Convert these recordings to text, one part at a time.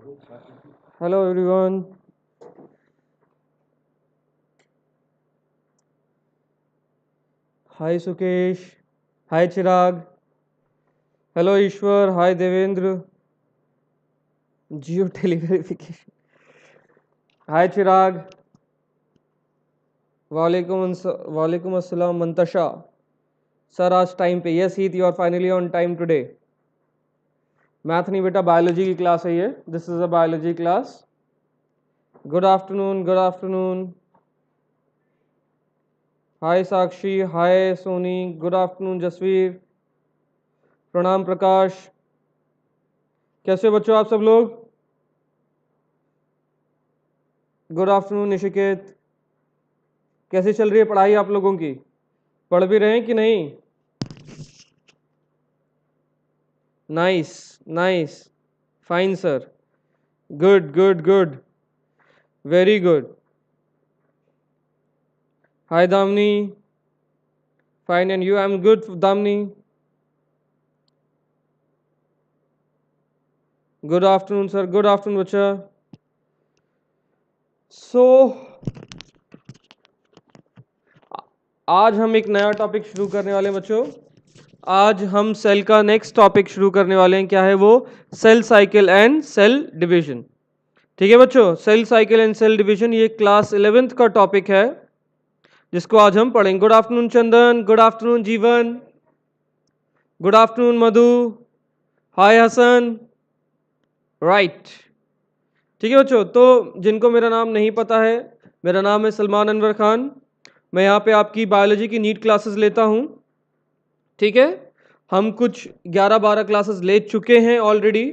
Hello everyone. Hi Sukesh. Hi Chirag. Hello Ishwar. Hi Devendra. Geo televerification. Hi Chirag. वालेकुम अस्सलाम Mantasha. Sir आज time पे. Yes Heet, you are finally on time today. Math नहीं बेटा, biology की class है ये. This is a biology class. Good afternoon. Good afternoon. Hi Sakshi. Hi Soni. Good afternoon Jasveer. प्रणाम प्रकाश. कैसे बच्चों आप सब लोग? Good afternoon Nishiket. कैसी चल रही है पढ़ाई आप लोगों की? पढ़ भी रहे हैं कि नहीं? Nice. Nice. Fine sir. Good good good. Very good. Hi Damini. Fine and you? I am good Damini. Good afternoon sir. Good afternoon बच्चा. सो आज हम एक नया टॉपिक शुरू करने वाले हैं बच्चों. आज हम सेल का नेक्स्ट टॉपिक शुरू करने वाले हैं. क्या है वो? Cell cycle and cell division. ठीक है बच्चों, cell cycle and cell division ये क्लास 11th का टॉपिक है जिसको आज हम पढ़ेंगे. Good afternoon Chandan. Good afternoon Jeevan. Good afternoon Madhu. Hi Hasan. Right. ठीक है बच्चों, तो जिनको मेरा नाम नहीं पता है, मेरा नाम है सलमान अनवर खान. मैं यहाँ पे आपकी बायोलॉजी की नीट क्लासेस लेता हूँ. ठीक है, हम कुछ 11-12 क्लासेस ले चुके हैं ऑलरेडी.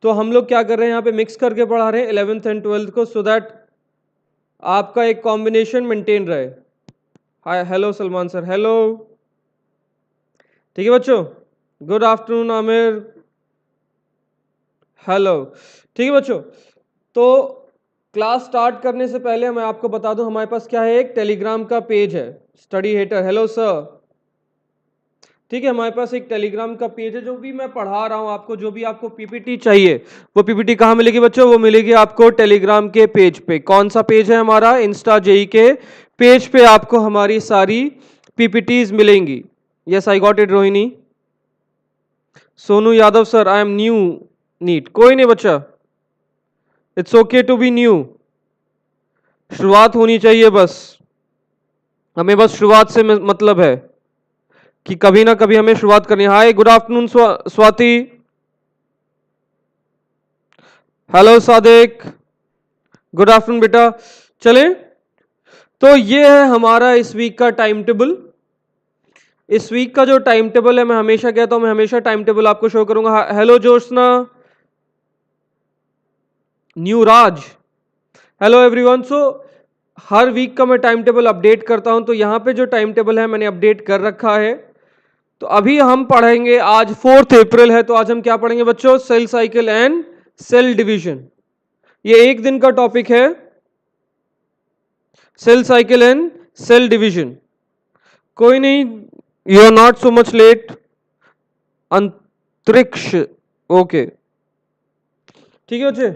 तो हम लोग क्या कर रहे हैं यहाँ पे, मिक्स करके पढ़ा रहे हैं 11th एंड 12th को, सो दैट आपका एक कॉम्बिनेशन मेंटेन रहे. Hi. Hello Salman sir. Hello. ठीक है बच्चों. Good afternoon Aamir. हेलो. ठीक है बच्चों, तो क्लास स्टार्ट करने से पहले मैं आपको बता दूं हमारे पास क्या है, एक टेलीग्राम का पेज है, स्टडी हेटर. Hello sir. ठीक है, हमारे पास एक टेलीग्राम का पेज है. जो भी मैं पढ़ा रहा हूं आपको, जो भी आपको पीपीटी चाहिए, वो पीपीटी कहाँ मिलेगी बच्चों? वो मिलेगी आपको टेलीग्राम के पेज पे. कौन सा पेज है हमारा? इंस्टा जेई के पेज पे आपको हमारी सारी पीपीटीज मिलेंगी. Yes I got it Rohini. Sonu Yadav sir, I am new NEET. कोई नहीं बच्चा, it's okay to be new. शुरुआत होनी चाहिए बस. हमें बस शुरुआत से मतलब है कि कभी ना कभी हमें शुरुआत करनी है. Hi. Good afternoon Swati. Hello Sadiq. Good afternoon बेटा. चलें, तो ये है हमारा इस वीक का टाइम टेबल. इस वीक का जो टाइम टेबल है, मैं हमेशा कहता हूं, मैं हमेशा टाइम टेबल आपको शो करूंगा. Hello Joshna. New Raj. Hello everyone. So हर वीक का मैं टाइम टेबल अपडेट करता हूं, तो यहां पे जो टाइम टेबल है मैंने अपडेट कर रखा है. तो अभी हम पढ़ेंगे, आज 4 अप्रैल है, तो आज हम क्या पढ़ेंगे बच्चों? Cell cycle and cell division. ये एक दिन का टॉपिक है, cell cycle and cell division. कोई नहीं, you are not so much late. Antariksh. Okay. ठीक है बच्चे,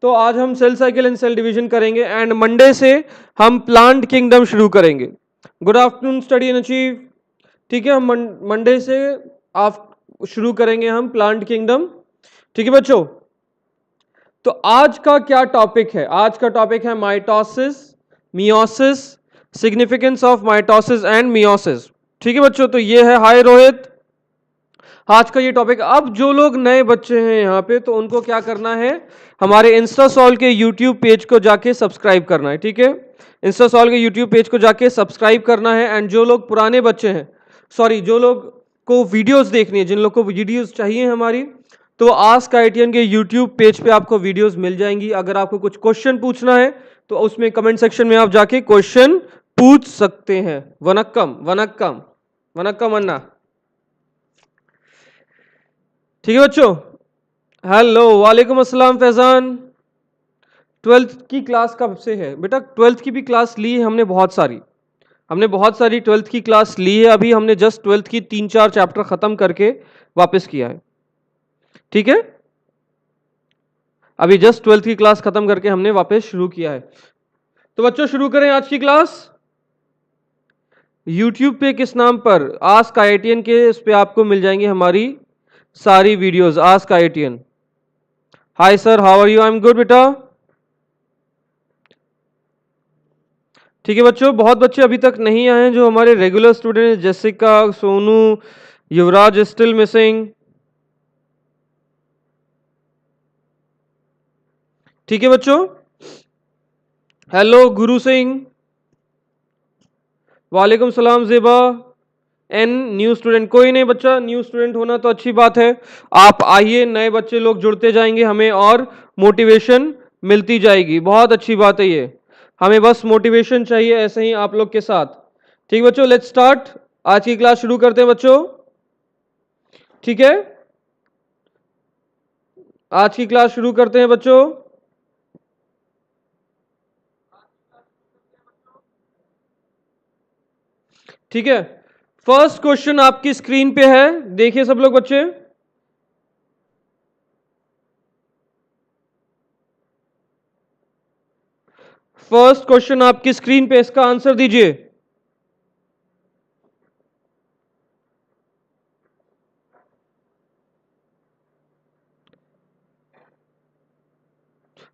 तो आज हम cell cycle and cell division करेंगे एंड मंडे से हम प्लांट किंगडम शुरू करेंगे. Good afternoon study and achieve. ठीक है, हम मंडे से आप शुरू करेंगे हम प्लांट किंगडम. ठीक है बच्चों, तो आज का क्या टॉपिक है? आज का टॉपिक है mitosis, meiosis, significance of mitosis and meiosis. ठीक है बच्चों, तो ये है. हाय रोहित. आज का ये टॉपिक. अब जो लोग नए बच्चे हैं यहाँ पे, तो उनको क्या करना है, हमारे इंस्टासॉल के यूट्यूब पेज को जाके सब्सक्राइब करना है. ठीक है, इंस्टासॉल के यूट्यूब पेज को जाके सब्सक्राइब करना है. एंड जो लोग पुराने बच्चे हैं, सॉरी, जो लोग को वीडियोस देखनी है, जिन लोग को वीडियोस चाहिए हमारी, तो आस्क आईटीएन के यूट्यूब पेज पे आपको वीडियोस मिल जाएंगी. अगर आपको कुछ क्वेश्चन पूछना है तो उसमें कमेंट सेक्शन में आप जाके क्वेश्चन पूछ सकते हैं. वनक्कम वनक्कम वनक्कम अन्ना. ठीक है बच्चों. हेलो. वालेकुम अस्सलाम फैजान. 12th की क्लास कब से है बेटा? 12th की भी क्लास ली है हमने, बहुत सारी. हमने बहुत सारी 12th की क्लास ली है. अभी हमने जस्ट 12th की 3-4 चैप्टर खत्म करके वापस किया है. ठीक है, अभी जस्ट 12th की क्लास खत्म करके हमने वापस शुरू किया है। तो बच्चों शुरू करें आज की क्लास। YouTube पे किस नाम पर? आस्क IITian के इस पे आपको मिल जाएंगी हमारी सारी videos. Ask IITian। Hi sir, how are you? I am good बेटा। ठीक है बच्चों, बहुत बच्चे अभी तक नहीं आए हैं जो हमारे रेगुलर स्टूडेंट हैं। जेसिका, सोनू, युवराज स्टिल मिसिंग। ठीक है बच्चों। हेलो गुरु सिंह, वालेकुम सलाम ज़ेबा। एन न्यू स्टूडेंट, कोई नहीं बच्चा, न्यू स्टूडेंट होना तो अच्छी बात है। आप आइए, नए बच्चे लोग जुड़ते जाएंगे, हमें और मोटिवेशन मिलती जाएगी। बहुत अच्छी बात है ये, हमें बस मोटिवेशन चाहिए ऐसे ही आप लोग के साथ। ठीक है बच्चों, लेट्स स्टार्ट। आज की क्लास शुरू करते हैं बच्चों। ठीक है, आज की क्लास शुरू करते हैं बच्चों। ठीक है, फर्स्ट क्वेश्चन आपकी स्क्रीन पे है, देखिए सब लोग बच्चे। फर्स्ट क्वेश्चन आपकी स्क्रीन पे, इसका आंसर दीजिए।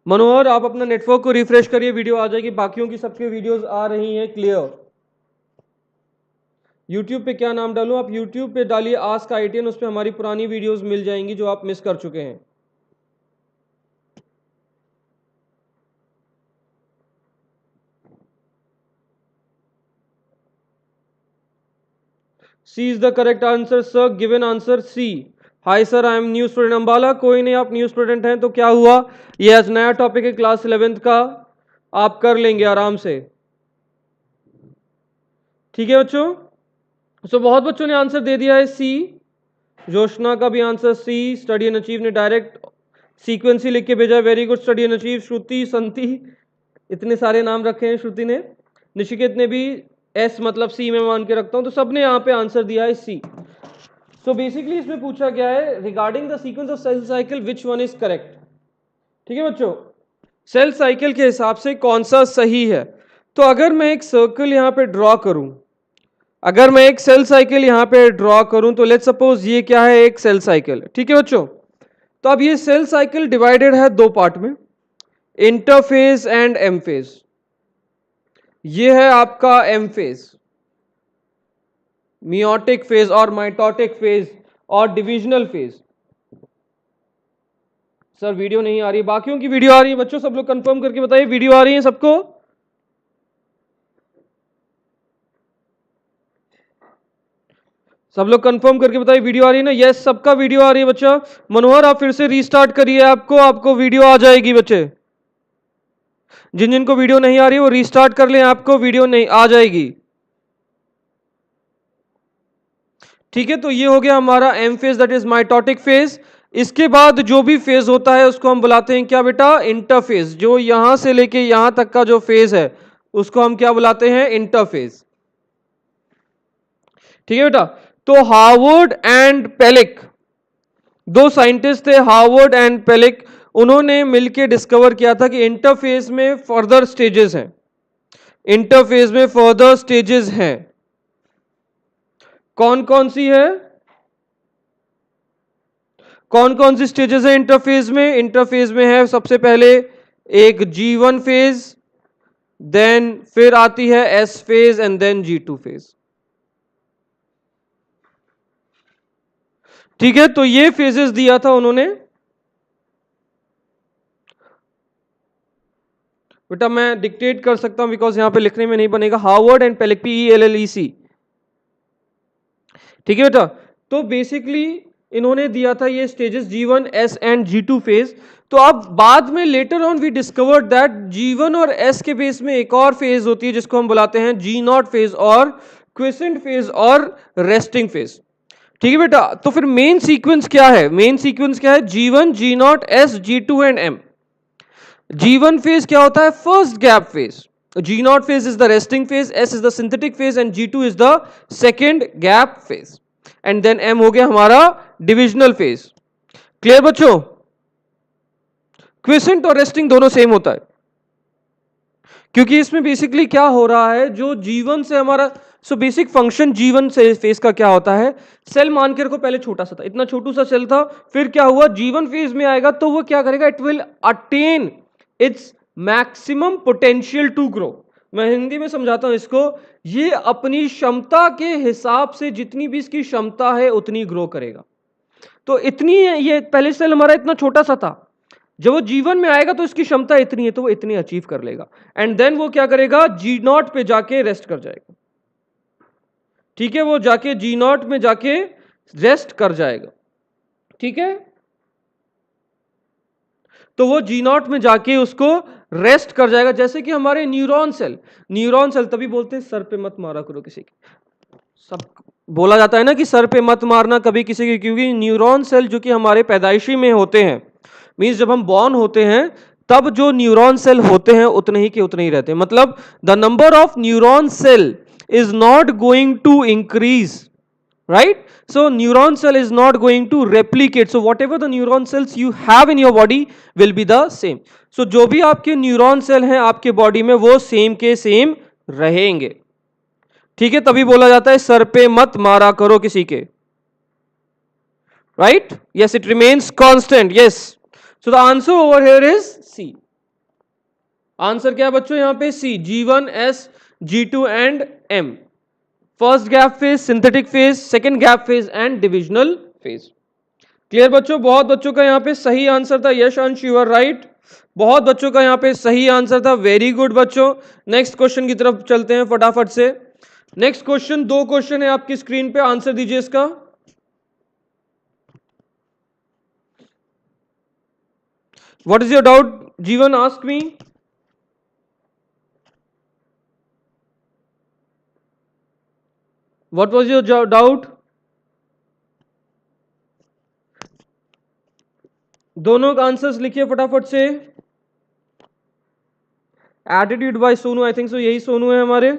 मनोहर, आप अपना नेटवर्क को रिफ्रेश करिए, वीडियो आ जाएगी। बाकियों की सबकी वीडियोस आ रही हैं क्लियर। यूट्यूब पे क्या नाम डालूं? आप यूट्यूब पे डालिए आस्क IITian, उस पे हमारी पुरानी वीडियोस मिल जाएंगी जो आप मिस कर चुके हैं। C is the correct answer sir, given answer C. Hi sir, I am new student Ambala. कोई नहीं, आप न्यू स्टूडेंट हैं तो क्या हुआ, ये आज नया टॉपिक है क्लास 11th का, आप कर लेंगे आराम से। ठीक है बच्चों, सो बहुत बच्चों ने आंसर दे दिया है सी। जोशना का भी answer C. Study and achieve ने डायरेक्ट सीक्वेंस ही लिख के भेजा, very good study and achieve. Shruti, Santi, इतने सारे नाम रखे हैं श्रुति ने। निशिकेत ने भी एस मतलब सी में मान के रखता हूं, तो सबने यहां पे आंसर दिया है सी। सो बेसिकली इसमें पूछा गया है regarding the sequence of cell cycle which one is correct. ठीक है बच्चों, सेल साइकिल के हिसाब से कौन सा सही है। तो अगर मैं एक सर्कल यहां पे ड्रॉ करूं, अगर मैं एक सेल साइकिल यहां पे ड्रॉ करूं, तो लेट्स सपोज ये क्या है, एक सेल साइकिल। ठीक है बच्चों, तो अब ये सेल साइकिल डिवाइडेड है दो पार्ट में, इंटरफेज एंड एम फेज। ये है आपका एम फेज, मियोटिक फेज और माइटोटिक फेज और डिविजनल फेज। सर वीडियो नहीं आ रही, बाकियों की वीडियो आ रही है बच्चों, सब लोग कंफर्म करके बताइए वीडियो आ रही है सबको। सब लोग कंफर्म करके बताइए वीडियो आ रही है ना? यस, सबका वीडियो आ रही है बच्चा। मनोहर आप फिर से रीस्टार्ट करिए, आपको आपको वीडियो आ जाएगी बच्चे। जिन जिन को वीडियो नहीं आ रही वो रीस्टार्ट कर लें, आपको वीडियो नहीं आ जाएगी। ठीक है, तो ये हो गया हमारा M phase, that is mitotic phase. इसके बाद जो भी फेज होता है उसको हम बुलाते हैं क्या बेटा, इंटरफेज। जो यहां से लेके यहां तक का जो फेज है उसको हम क्या बुलाते हैं, इंटरफेज। ठीक है बेटा, तो हार्वर्ड एंड पेलिक, दो साइंटिस्ट थे हार्वर्ड एंड पेलिक, उन्होंने मिलकर डिस्कवर किया था कि इंटरफेज में फर्दर स्टेजेस हैं, इंटरफेज में फर्दर स्टेजेस हैं। कौन कौन सी है, कौन कौन सी स्टेजेस है इंटरफेज में? इंटरफेज में है सबसे पहले एक G1 फेज, देन फिर आती है S phase and then G2 phase. ठीक है, तो ये फेजेस दिया था उन्होंने। बेटा मैं डिक्टेट कर सकता हूं बिकॉज यहां पे लिखने में नहीं बनेगा। Harvard and Pellec, PELLEC। ठीक है बेटा, तो बेसिकली इन्होंने दिया था ये stages G1, S and G2 phase. तो अब बाद में later on we discovered that G1 और S के बेस में एक और फेज होती है जिसको हम बुलाते हैं G0 फेज और क्विसेंट फेज और रेस्टिंग फेज। ठीक है बेटा, तो फिर मेन सीक्वेंस क्या है, मेन सीक्वेंस क्या है, G1, G0, S, G2 and M। G1 phase क्या होता है, first gap phase. G0 phase is the resting phase, S is the synthetic phase and G2 is the second gap phase, and then M हो गया हमारा divisional phase। Clear बच्चों? Quiescent और resting दोनों same होता है, क्योंकि इसमें बेसिकली क्या हो रहा है, जो जीवन से हमारा बेसिक फंक्शन जीवन से फेज का क्या होता है, सेल मान के रखो पहले छोटा सा था, इतना छोटू सा सेल था, फिर क्या हुआ, जीवन फेज में आएगा तो वो क्या करेगा, it will attain its maximum potential to grow. मैं हिंदी में समझाता हूं इसको, ये अपनी क्षमता के हिसाब से जितनी भी इसकी क्षमता है उतनी ग्रो करेगा। तो इतनी ये पहले सेल हमारा इतना छोटा सा था, जब वो जीवन में आएगा तो इसकी क्षमता इतनी है तो वो इतनी अचीव कर लेगा, एंड देन वो क्या करेगा, जी नॉट पे जाके रेस्ट कर जाएगा। ठीक है, वो जाके जी नॉट में जाके रेस्ट कर जाएगा। ठीक है, तो वो जी नॉट में जाके उसको रेस्ट कर जाएगा। जैसे कि हमारे न्यूरॉन सेल तभी बोलते हैं सर पे मत मारा करो किसी की, सब बोला जाता है ना कि सर पे मत मारना कभी किसी की, क्योंकि न्यूरॉन सेल जो कि हमारे पैदाइशी में होते हैं, मींस जब हम बॉर्न होते हैं तब जो न्यूरॉन सेल होते हैं उतने ही के उतने ही रहते हैं, मतलब the number of neuron cell is not going to increase, right? So neuron cell is not going to replicate, so whatever the neuron cells you have in your body will be the same. So जो भी आपके neuron cell हैं आपके body में वो same के same रहेंगे। ठीक है, तभी बोला जाता है सर पे मत मारा करो किसी के, right? Yes, it remains constant. Yes, so the answer over here is C. Answer क्या है बच्चों यहां पे, C, G1, S, G2 and M। First gap phase, synthetic phase, second gap phase and divisional phase. Clear बच्चों? बहुत बच्चों का यहां पे सही आंसर था, यश अंश यू आर राइट। बहुत बच्चों का यहां पे सही आंसर था, वेरी गुड बच्चों। नेक्स्ट क्वेश्चन की तरफ चलते हैं फटाफट से। नेक्स्ट क्वेश्चन, 2 क्वेश्चन है आपकी स्क्रीन पे, आंसर दीजिए इसका। What is your doubt? Jeevan ask me. What was your doubt? दोनों का आंसर्स लिखिए फटाफट से। Attitude by Sonu, I think so यही सोनू है हमारे।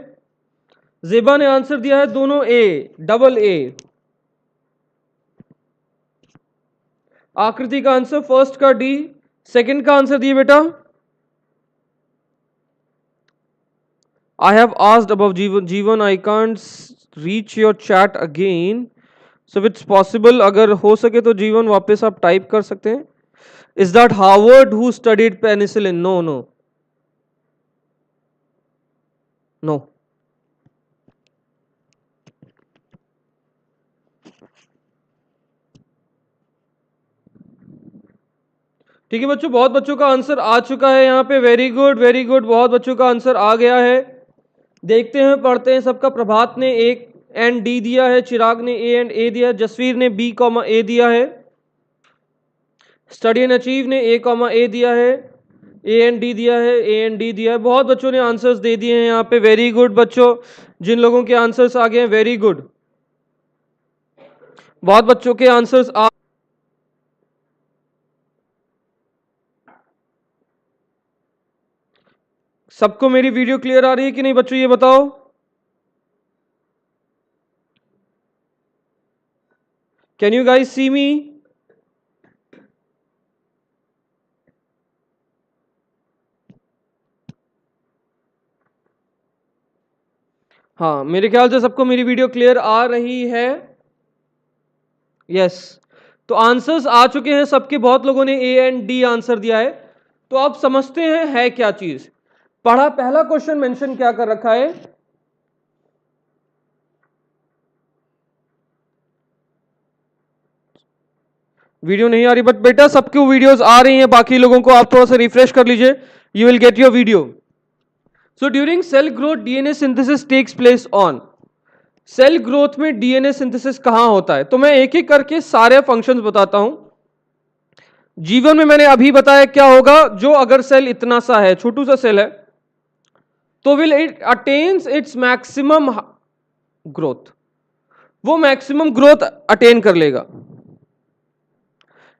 जेबा ने आंसर दिया है दोनों ए, डबल ए। आकृति का आंसर फर्स्ट का डी, सेकंड का आंसर दिए बेटा। आई हैव आस्क्ड अबाउट जीवन I can't reach your chat again, so it's possible, अगर हो सके तो जीवन वापस आप टाइप कर सकते हैं। Is that Harvard who studied penicillin? No no no. ठीक है बच्चों, बहुत बच्चों का आंसर आ चुका है यहाँ पे, वेरी गुड वेरी गुड, बहुत बच्चों का आंसर आ गया है। देखते हैं पढ़ते हैं सबका। प्रभात ने ए एंड डी दिया है, चिराग ने ए एंड ए दिया है, जसवीर ने बी कॉमा ए दिया है, स्टडी एंड अचीव ने ए कॉमा ए दिया है, ए एंड डी दिया है, ए एंड डी दिया है। बहुत बच्चों ने आंसर्स दे दिए हैं यहाँ पे, वेरी गुड बच्चों। जिन लोगों के आंसर्स आ गए हैं वेरी गुड, बहुत बच्चों के आंसर्स आ। सबको मेरी वीडियो क्लियर आ रही है कि नहीं बच्चों, ये बताओ। कैन यू गाइस सी मी? हाँ, मेरे ख्याल से सबको मेरी वीडियो क्लियर आ रही है। यस, तो आंसर्स आ चुके हैं सबके, बहुत लोगों ने ए एंड डी आंसर दिया है। तो आप समझते हैं है क्या चीज। पढ़ा, पहला क्वेश्चन मेंशन क्या कर रखा है, वीडियो नहीं आ रही, बट बेटा सबकी वीडियोस आ रही हैं, बाकी लोगों को आप थोड़ा सा रिफ्रेश कर लीजिए, you will get your video. So during cell growth DNA synthesis takes place on. Cell growth में डीएनए सिंथेसिस कहां होता है, तो मैं एक एक करके सारे फंक्शंस बताता हूं। जीवन में मैंने अभी बताया क्या होगा, जो अगर सेल इतना सा है, छोटू सा सेल है, तो will it attains its maximum growth, वो मैक्सिमम ग्रोथ अटेन कर लेगा।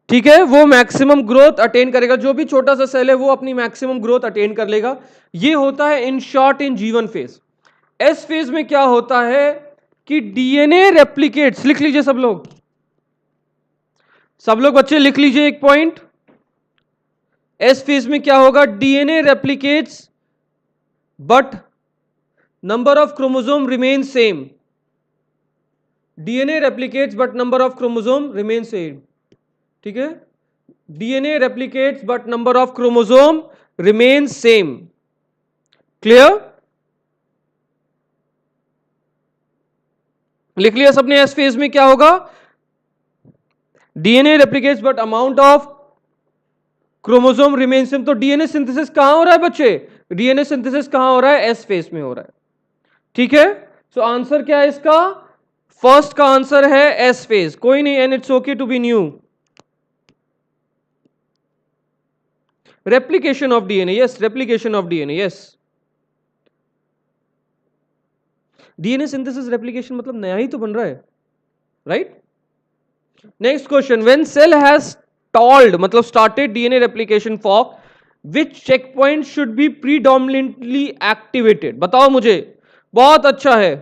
ठीक है, वो मैक्सिमम ग्रोथ अटेन करेगा, जो भी छोटा सा सेल है वो अपनी मैक्सिमम ग्रोथ अटेन कर लेगा। ये होता है इन शॉर्ट इन जीवन फेज। एस फेज में क्या होता है कि डीएनए रेप्लिकेट्स, लिख लीजिए सब लोग बच्चे लिख लीजिए एक पॉइंट। एस फेज में क्या होगा, DNA replicates but number of chromosome remain same, DNA replicates but number of chromosome remain same, ठीक है, DNA replicates but number of chromosome remain same, clear, लिख लिया सबने, एस फेज में क्या होगा, DNA replicates but amount of chromosome remain same. तो DNA synthesis कहां हो रहा है बच्चे, डीएनए सिंथेसिस कहां हो रहा है, एस फेज में हो रहा है, ठीक है। सो आंसर क्या है इसका, फर्स्ट का आंसर है एस फेज, कोई नहीं, and it's okay to be new. Replication of DNA, yes, replication of DNA, yes, DNA synthesis replication मतलब नया ही तो बन रहा है, right. Next question, when cell has stalled मतलब started DNA replication for which check point should be predominantly activated, बताओ मुझे, बहुत अच्छा है,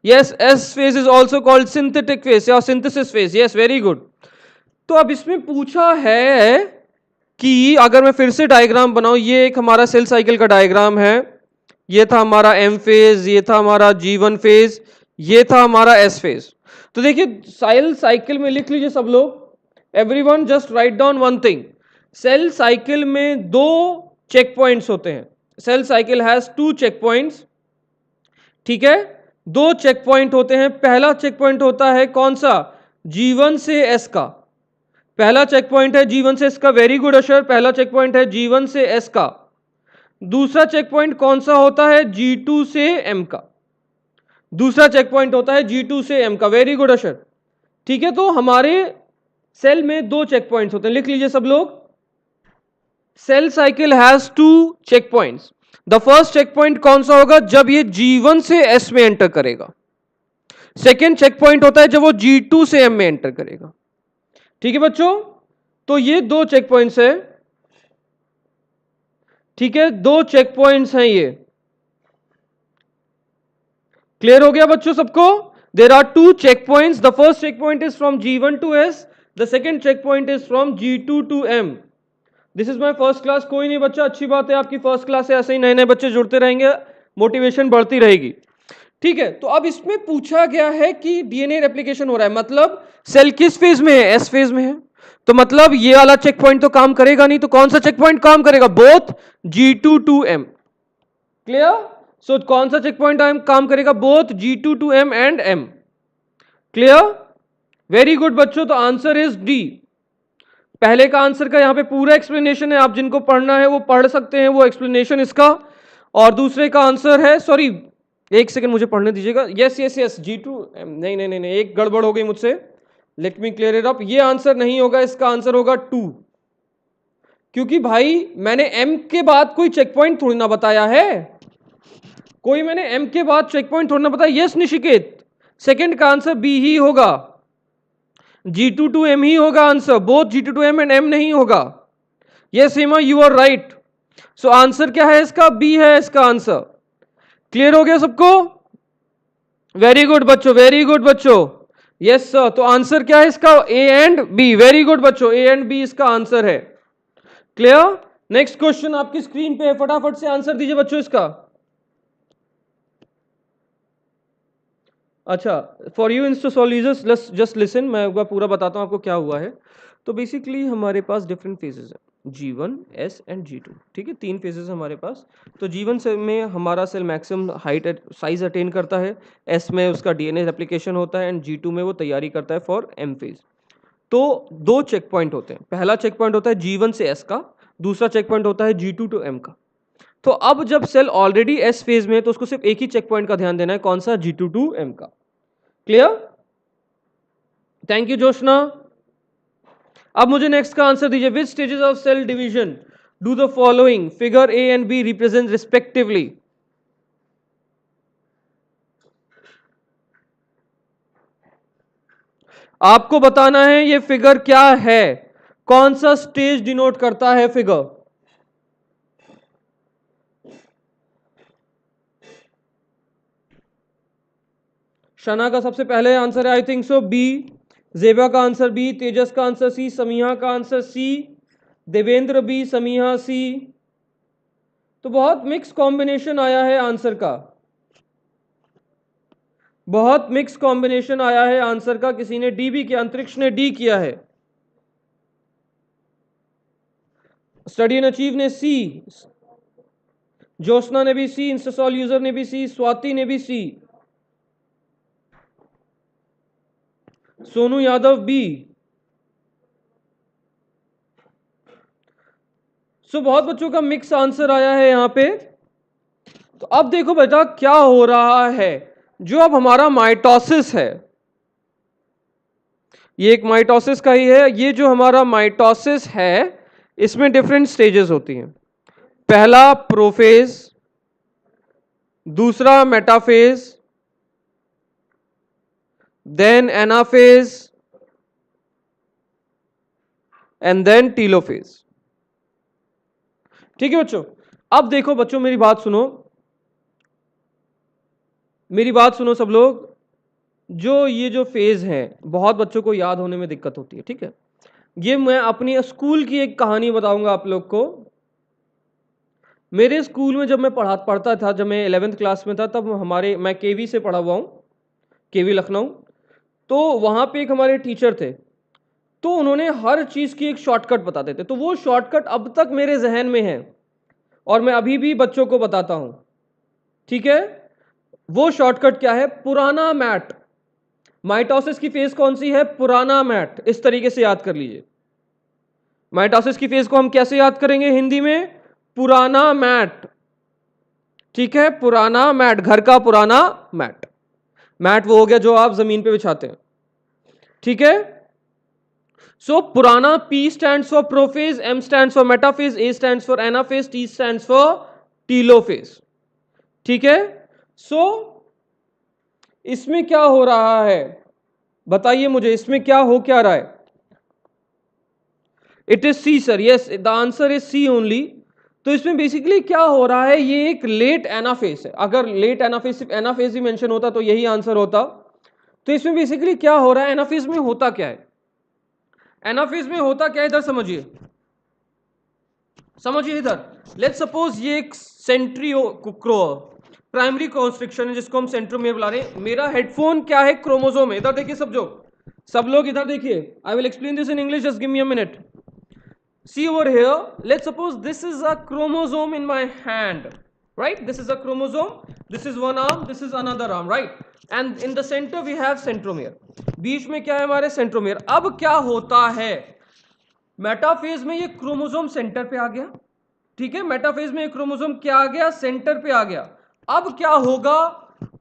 yes, S phase is also called synthetic phase या synthesis phase, yes, very good. तो अब इसमें पूछा है कि अगर मैं फिर से डायग्राम बनाऊं, ये एक हमारा सेल साइकिल का डायग्राम है, ये था हमारा एम फेज, ये था हमारा G1 फेज, ये था हमारा एस फेज। तो देखिए सेल साइकिल में लिख लीजिए सब लोग, everyone just write down one thing, cell cycle में दो चेक पॉइंट्स होते हैं, cell cycle has two check points, ठीक है, दो चेक पॉइंट होते हैं, पहला चेक पॉइंट होता है कौन सा, G1 से S का, पहला चेक पॉइंट है G1 से S का, वेरी गुड अशर, पहला चेक पॉइंट है G1 से S का। दूसरा चेक पॉइंट कौन सा होता है, G2 से M का, दूसरा चेक पॉइंट होता है G2 से M का, वेरी गुड अशर, ठीक है। तो हमारे सेल में दो चेक पॉइंट्स होते हैं, लिख लीजिए सब लोग, cell cycle has two check points, the first check point कौन सा होगा, जब ये G1 से S में एंटर करेगा, सेकेंड चेक पॉइंट होता है जब वो G2 से M में एंटर करेगा, ठीक है बच्चों। तो ये दो चेक पॉइंट्स है, ठीक है, दो चेक पॉइंट्स हैं ये, क्लियर हो गया बच्चों सबको, there are two check points, the first check point is from G1 to S, the second check point is from G2 to M। This is my first class, कोई नहीं बच्चा, अच्छी बात है, आपकी फर्स्ट क्लास है, ऐसे ही नए नए बच्चे जुड़ते रहेंगे, मोटिवेशन बढ़ती रहेगी, ठीक है। तो अब इसमें पूछा गया है कि डीएनए रेप्लिकेशन हो रहा है, मतलब सेल किस फेज में है, एस फेज में है, तो मतलब ये वाला चेक पॉइंट तो काम करेगा नहीं, तो कौन सा चेक पॉइंट काम करेगा, both G2 to M, clear. So कौन सा चेक पॉइंट काम करेगा, both G2 to M and M, clear, very good बच्चों। तो आंसर इज डी, पहले का आंसर का यहां पे पूरा एक्सप्लेनेशन है, आप जिनको पढ़ना है वो पढ़ सकते हैं वो एक्सप्लेनेशन इसका, और दूसरे का आंसर है, सॉरी एक सेकंड मुझे पढ़ने दीजिएगा, यस यस यस G2, नहीं नहीं नहीं नहीं, एक गड़बड़ हो गई मुझसे, let me clear it up, ये आंसर नहीं होगा, इसका आंसर होगा 2, क्योंकि भाई मैंने M के बाद कोई चेक पॉइंट थोड़ी ना बताया है, कोई मैंने M के बाद चेक पॉइंट थोड़ी ना बताया, यस निशिकेत, सेकंड का आंसर बी ही होगा, G2 टू M ही होगा answer, both G2 to M and M नहीं होगा, yes Hema you are right. So answer क्या है इसका, बी है इसका आंसर, क्लियर हो गया सबको, वेरी गुड बच्चों, वेरी गुड बच्चों, यस सर। तो आंसर क्या है इसका, A and B, very good बच्चों, ए एंड बी इसका आंसर है, क्लियर। नेक्स्ट क्वेश्चन आपकी स्क्रीन पे है, फटाफट से आंसर दीजिए बच्चों इसका। अच्छा, for you insta solvers just listen, मैं एक बार पूरा बताता हूं आपको क्या हुआ है। तो बेसिकली हमारे पास डिफरेंट फेजेस हैं, G1, S एंड G2, ठीक है, तीन फेजेस हमारे पास। तो G1 से में हमारा cell maximum height size attain करता है, S में उसका डीएनए रेप्लिकेशन होता है, एंड G2 में वो तैयारी करता है फॉर M फेज। तो दो चेक पॉइंट होते हैं, पहला चेक पॉइंट होता है G1 से S का, दूसरा चेक पॉइंट होता है G2 टू M का। तो अब जब सेल ऑलरेडी S फेज में है तो उसको सिर्फ एक ही चेक पॉइंट का ध्यान देना है, कौन सा, G2 टू M का, क्लियर, थैंक यू जोशना। अब मुझे नेक्स्ट का आंसर दीजिए, which stages of cell division do the following figure A and B represent respectively. आपको बताना है ये फिगर क्या है, कौन सा स्टेज डिनोट करता है फिगर, शना का सबसे पहले आंसर है आई थिंक सो बी, जेबा का आंसर बी, तेजस का आंसर सी, समीहा का आंसर सी, देवेंद्र बी, समीहा सी। तो बहुत मिक्स कॉम्बिनेशन आया है आंसर का, बहुत मिक्स कॉम्बिनेशन आया है आंसर का। किसी ने डी भी किया, अंतरिक्ष ने डी किया है, स्टडी एंड अचीव ने सी, ज्योत्सना ने भी सी, इंस्टासॉल यूजर ने भी सी, स्वाति ने भी सी, सोनू यादव बी। सो बहुत बच्चों का मिक्स आंसर आया है यहां पे। तो अब देखो बेटा क्या हो रहा है, जो अब हमारा माइटोसिस है, ये एक माइटोसिस का ही है। ये जो हमारा माइटोसिस है इसमें डिफरेंट स्टेजेस होती हैं। पहला प्रोफेज, दूसरा metaphase, then anaphase and then telophase. ठीक है बच्चों। अब देखो बच्चों मेरी बात सुनो, मेरी बात सुनो सब लोग। जो ये जो फेज है बहुत बच्चों को याद होने में दिक्कत होती है, ठीक है। ये मैं अपनी स्कूल की एक कहानी बताऊंगा आप लोग को। मेरे स्कूल में जब मैं पढ़ता था, जब मैं 11th क्लास में था, तब मैं केवी से पढ़ा हुआ हूँ, केवी लखनऊ। तो वहाँ पे एक हमारे टीचर थे, तो उन्होंने हर चीज़ की एक शॉर्टकट बताते थे। तो वो शॉर्टकट अब तक मेरे जहन में है और मैं अभी भी बच्चों को बताता हूँ, ठीक है। वो शॉर्टकट क्या है? पुराना मैट। माइटोसिस की फेज कौन सी है? पुराना मैट। इस तरीके से याद कर लीजिए। माइटोसिस की फेज को हम कैसे याद करेंगे हिंदी में? पुराना मैट, ठीक है। पुराना मैट, घर का पुराना मैट। मैट वो हो गया जो आप जमीन पे बिछाते हैं, ठीक है। सो पुराना, P stands for prophase, M stands for metaphase, A stands for anaphase, T stands for telophase, ठीक है। सो इसमें क्या हो रहा है बताइए मुझे, इसमें क्या हो क्या रहा है? It is C sir, yes the answer is C only. तो इसमें बेसिकली क्या हो रहा है, ये एक लेट एनाफेज है। अगर लेट एनाफेज, सिर्फ एनाफेज ही मेंशन होता तो यही आंसर होता। तो इसमें बेसिकली क्या हो रहा है, एनाफेज में होता क्या है? एनाफेज में होता क्या है इधर समझिए, समझिए इधर। लेट्स सपोज ये एक प्राइमरी कॉन्स्ट्रिक्शन है जिसको हम सेंट्रोमियर बुला रहे हैं। मेरा हेडफोन क्या है? क्रोमोसोम है। इधर देखिए सब लोग इधर देखिए। आई will explain this in English, just give me a minute. See over here, let's suppose this is a chromosome in my hand, right? This is a chromosome, this is one arm, this is another arm, right? And in the center we have centromere. बीच में क्या है हमारे? Centromere. अब क्या होता है, metaphase में ये क्रोमोसोम सेंटर पे आ गया, ठीक है। मेटाफेज में ये क्रोमोसोम क्या आ गया? सेंटर पे आ गया। अब क्या होगा,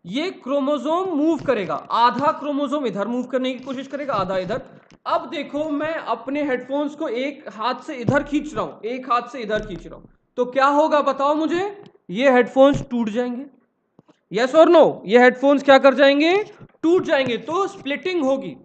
ये क्रोमोसोम मूव करेगा, आधा क्रोमोसोम इधर मूव करने की कोशिश करेगा, आधा इधर। अब देखो मैं अपने हेडफोन्स को एक हाथ से इधर खींच रहा हूं, एक हाथ से इधर खींच रहा हूं, तो क्या होगा बताओ मुझे? ये हेडफोन्स टूट जाएंगे, यस और नो? ये हेडफोन्स क्या कर जाएंगे? टूट जाएंगे। तो स्प्लिटिंग होगी।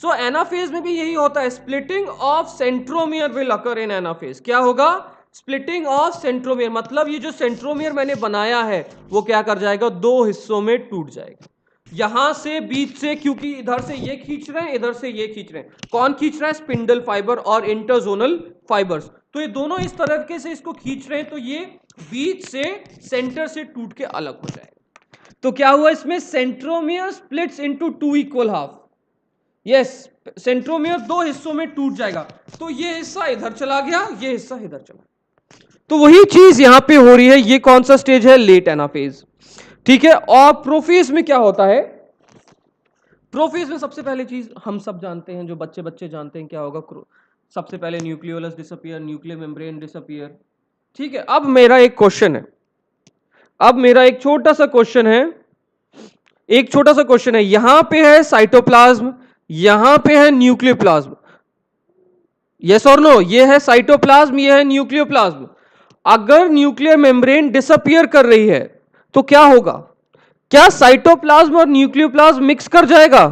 सो एनाफेज में भी यही होता है, splitting of centromere will occur in anaphase. क्या होगा? Splitting of centromere. मतलब ये जो सेंट्रोमियर मैंने बनाया है वो क्या कर जाएगा? दो हिस्सों में टूट जाएगा। यहां से बीच से, क्योंकि इधर से ये खींच रहे हैं, इधर से ये खींच रहे हैं। कौन खींच रहा है? स्पिंडल फाइबर और इंटरजोनल फाइबर्स। तो ये दोनों इस तरीके से इसको खींच रहे हैं, तो ये बीच से, सेंटर से टूट के अलग हो जाएगा। तो क्या हुआ इसमें? Centromere splits into two equal half. Yes, centromere दो हिस्सों में टूट जाएगा। तो ये हिस्सा इधर चला गया, ये हिस्सा इधर चला। तो वही चीज यहां पे हो रही है। ये कौन सा स्टेज है? लेट एनाफेज, ठीक है। और प्रोफेज में क्या होता है? प्रोफेज में सबसे पहले चीज हम सब जानते हैं, जो बच्चे बच्चे जानते हैं क्या होगा। सबसे पहले nucleolus disappear, nuclear membrane disappear, ठीक है। अब मेरा एक क्वेश्चन है, अब मेरा एक छोटा सा क्वेश्चन है, एक छोटा सा क्वेश्चन है। यहां पे है साइटोप्लाज्म, यहां पे है न्यूक्लियोप्लाज्म, यस और नो? ये है साइटोप्लाज्म, ये है न्यूक्लियोप्लाज्म। अगर न्यूक्लियर मेम्ब्रेन डिसअपियर कर रही है तो क्या होगा? क्या साइटोप्लाज्म और न्यूक्लियोप्लाज्म मिक्स कर जाएगा?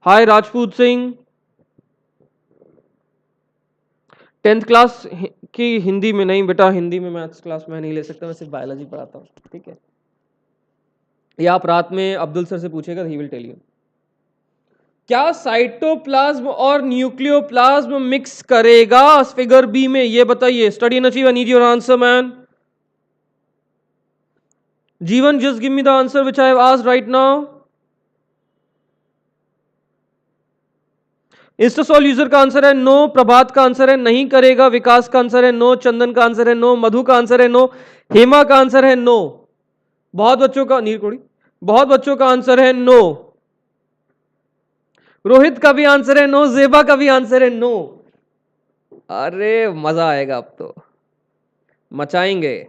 हाय राजपूत सिंह। 10th क्लास की हिंदी में नहीं बेटा, हिंदी में मैथ्स क्लास में नहीं ले सकता, मैं सिर्फ बायोलॉजी पढ़ाता हूं, ठीक है। या आप रात में अब्दुल सर से पूछेगा, ही विल टेल यू। क्या साइटोप्लाज्म और न्यूक्लियोप्लाज्म मिक्स करेगा फिगर बी में? ये बताइए। Study n achieve, I need your answer man. Jeevan, just give me the answer which I have asked right now. Instasol user का आंसर है नो, प्रभात का answer है नहीं करेगा, विकास का आंसर है नो, चंदन का आंसर है नो, मधु का आंसर है नो, हेमा का आंसर है नो। बहुत बच्चों का, नील कोड़ी, बहुत बच्चों का आंसर है नो। रोहित का भी आंसर है नो, जेबा का भी आंसर है नो। अरे मजा आएगा, अब तो मचाएंगे।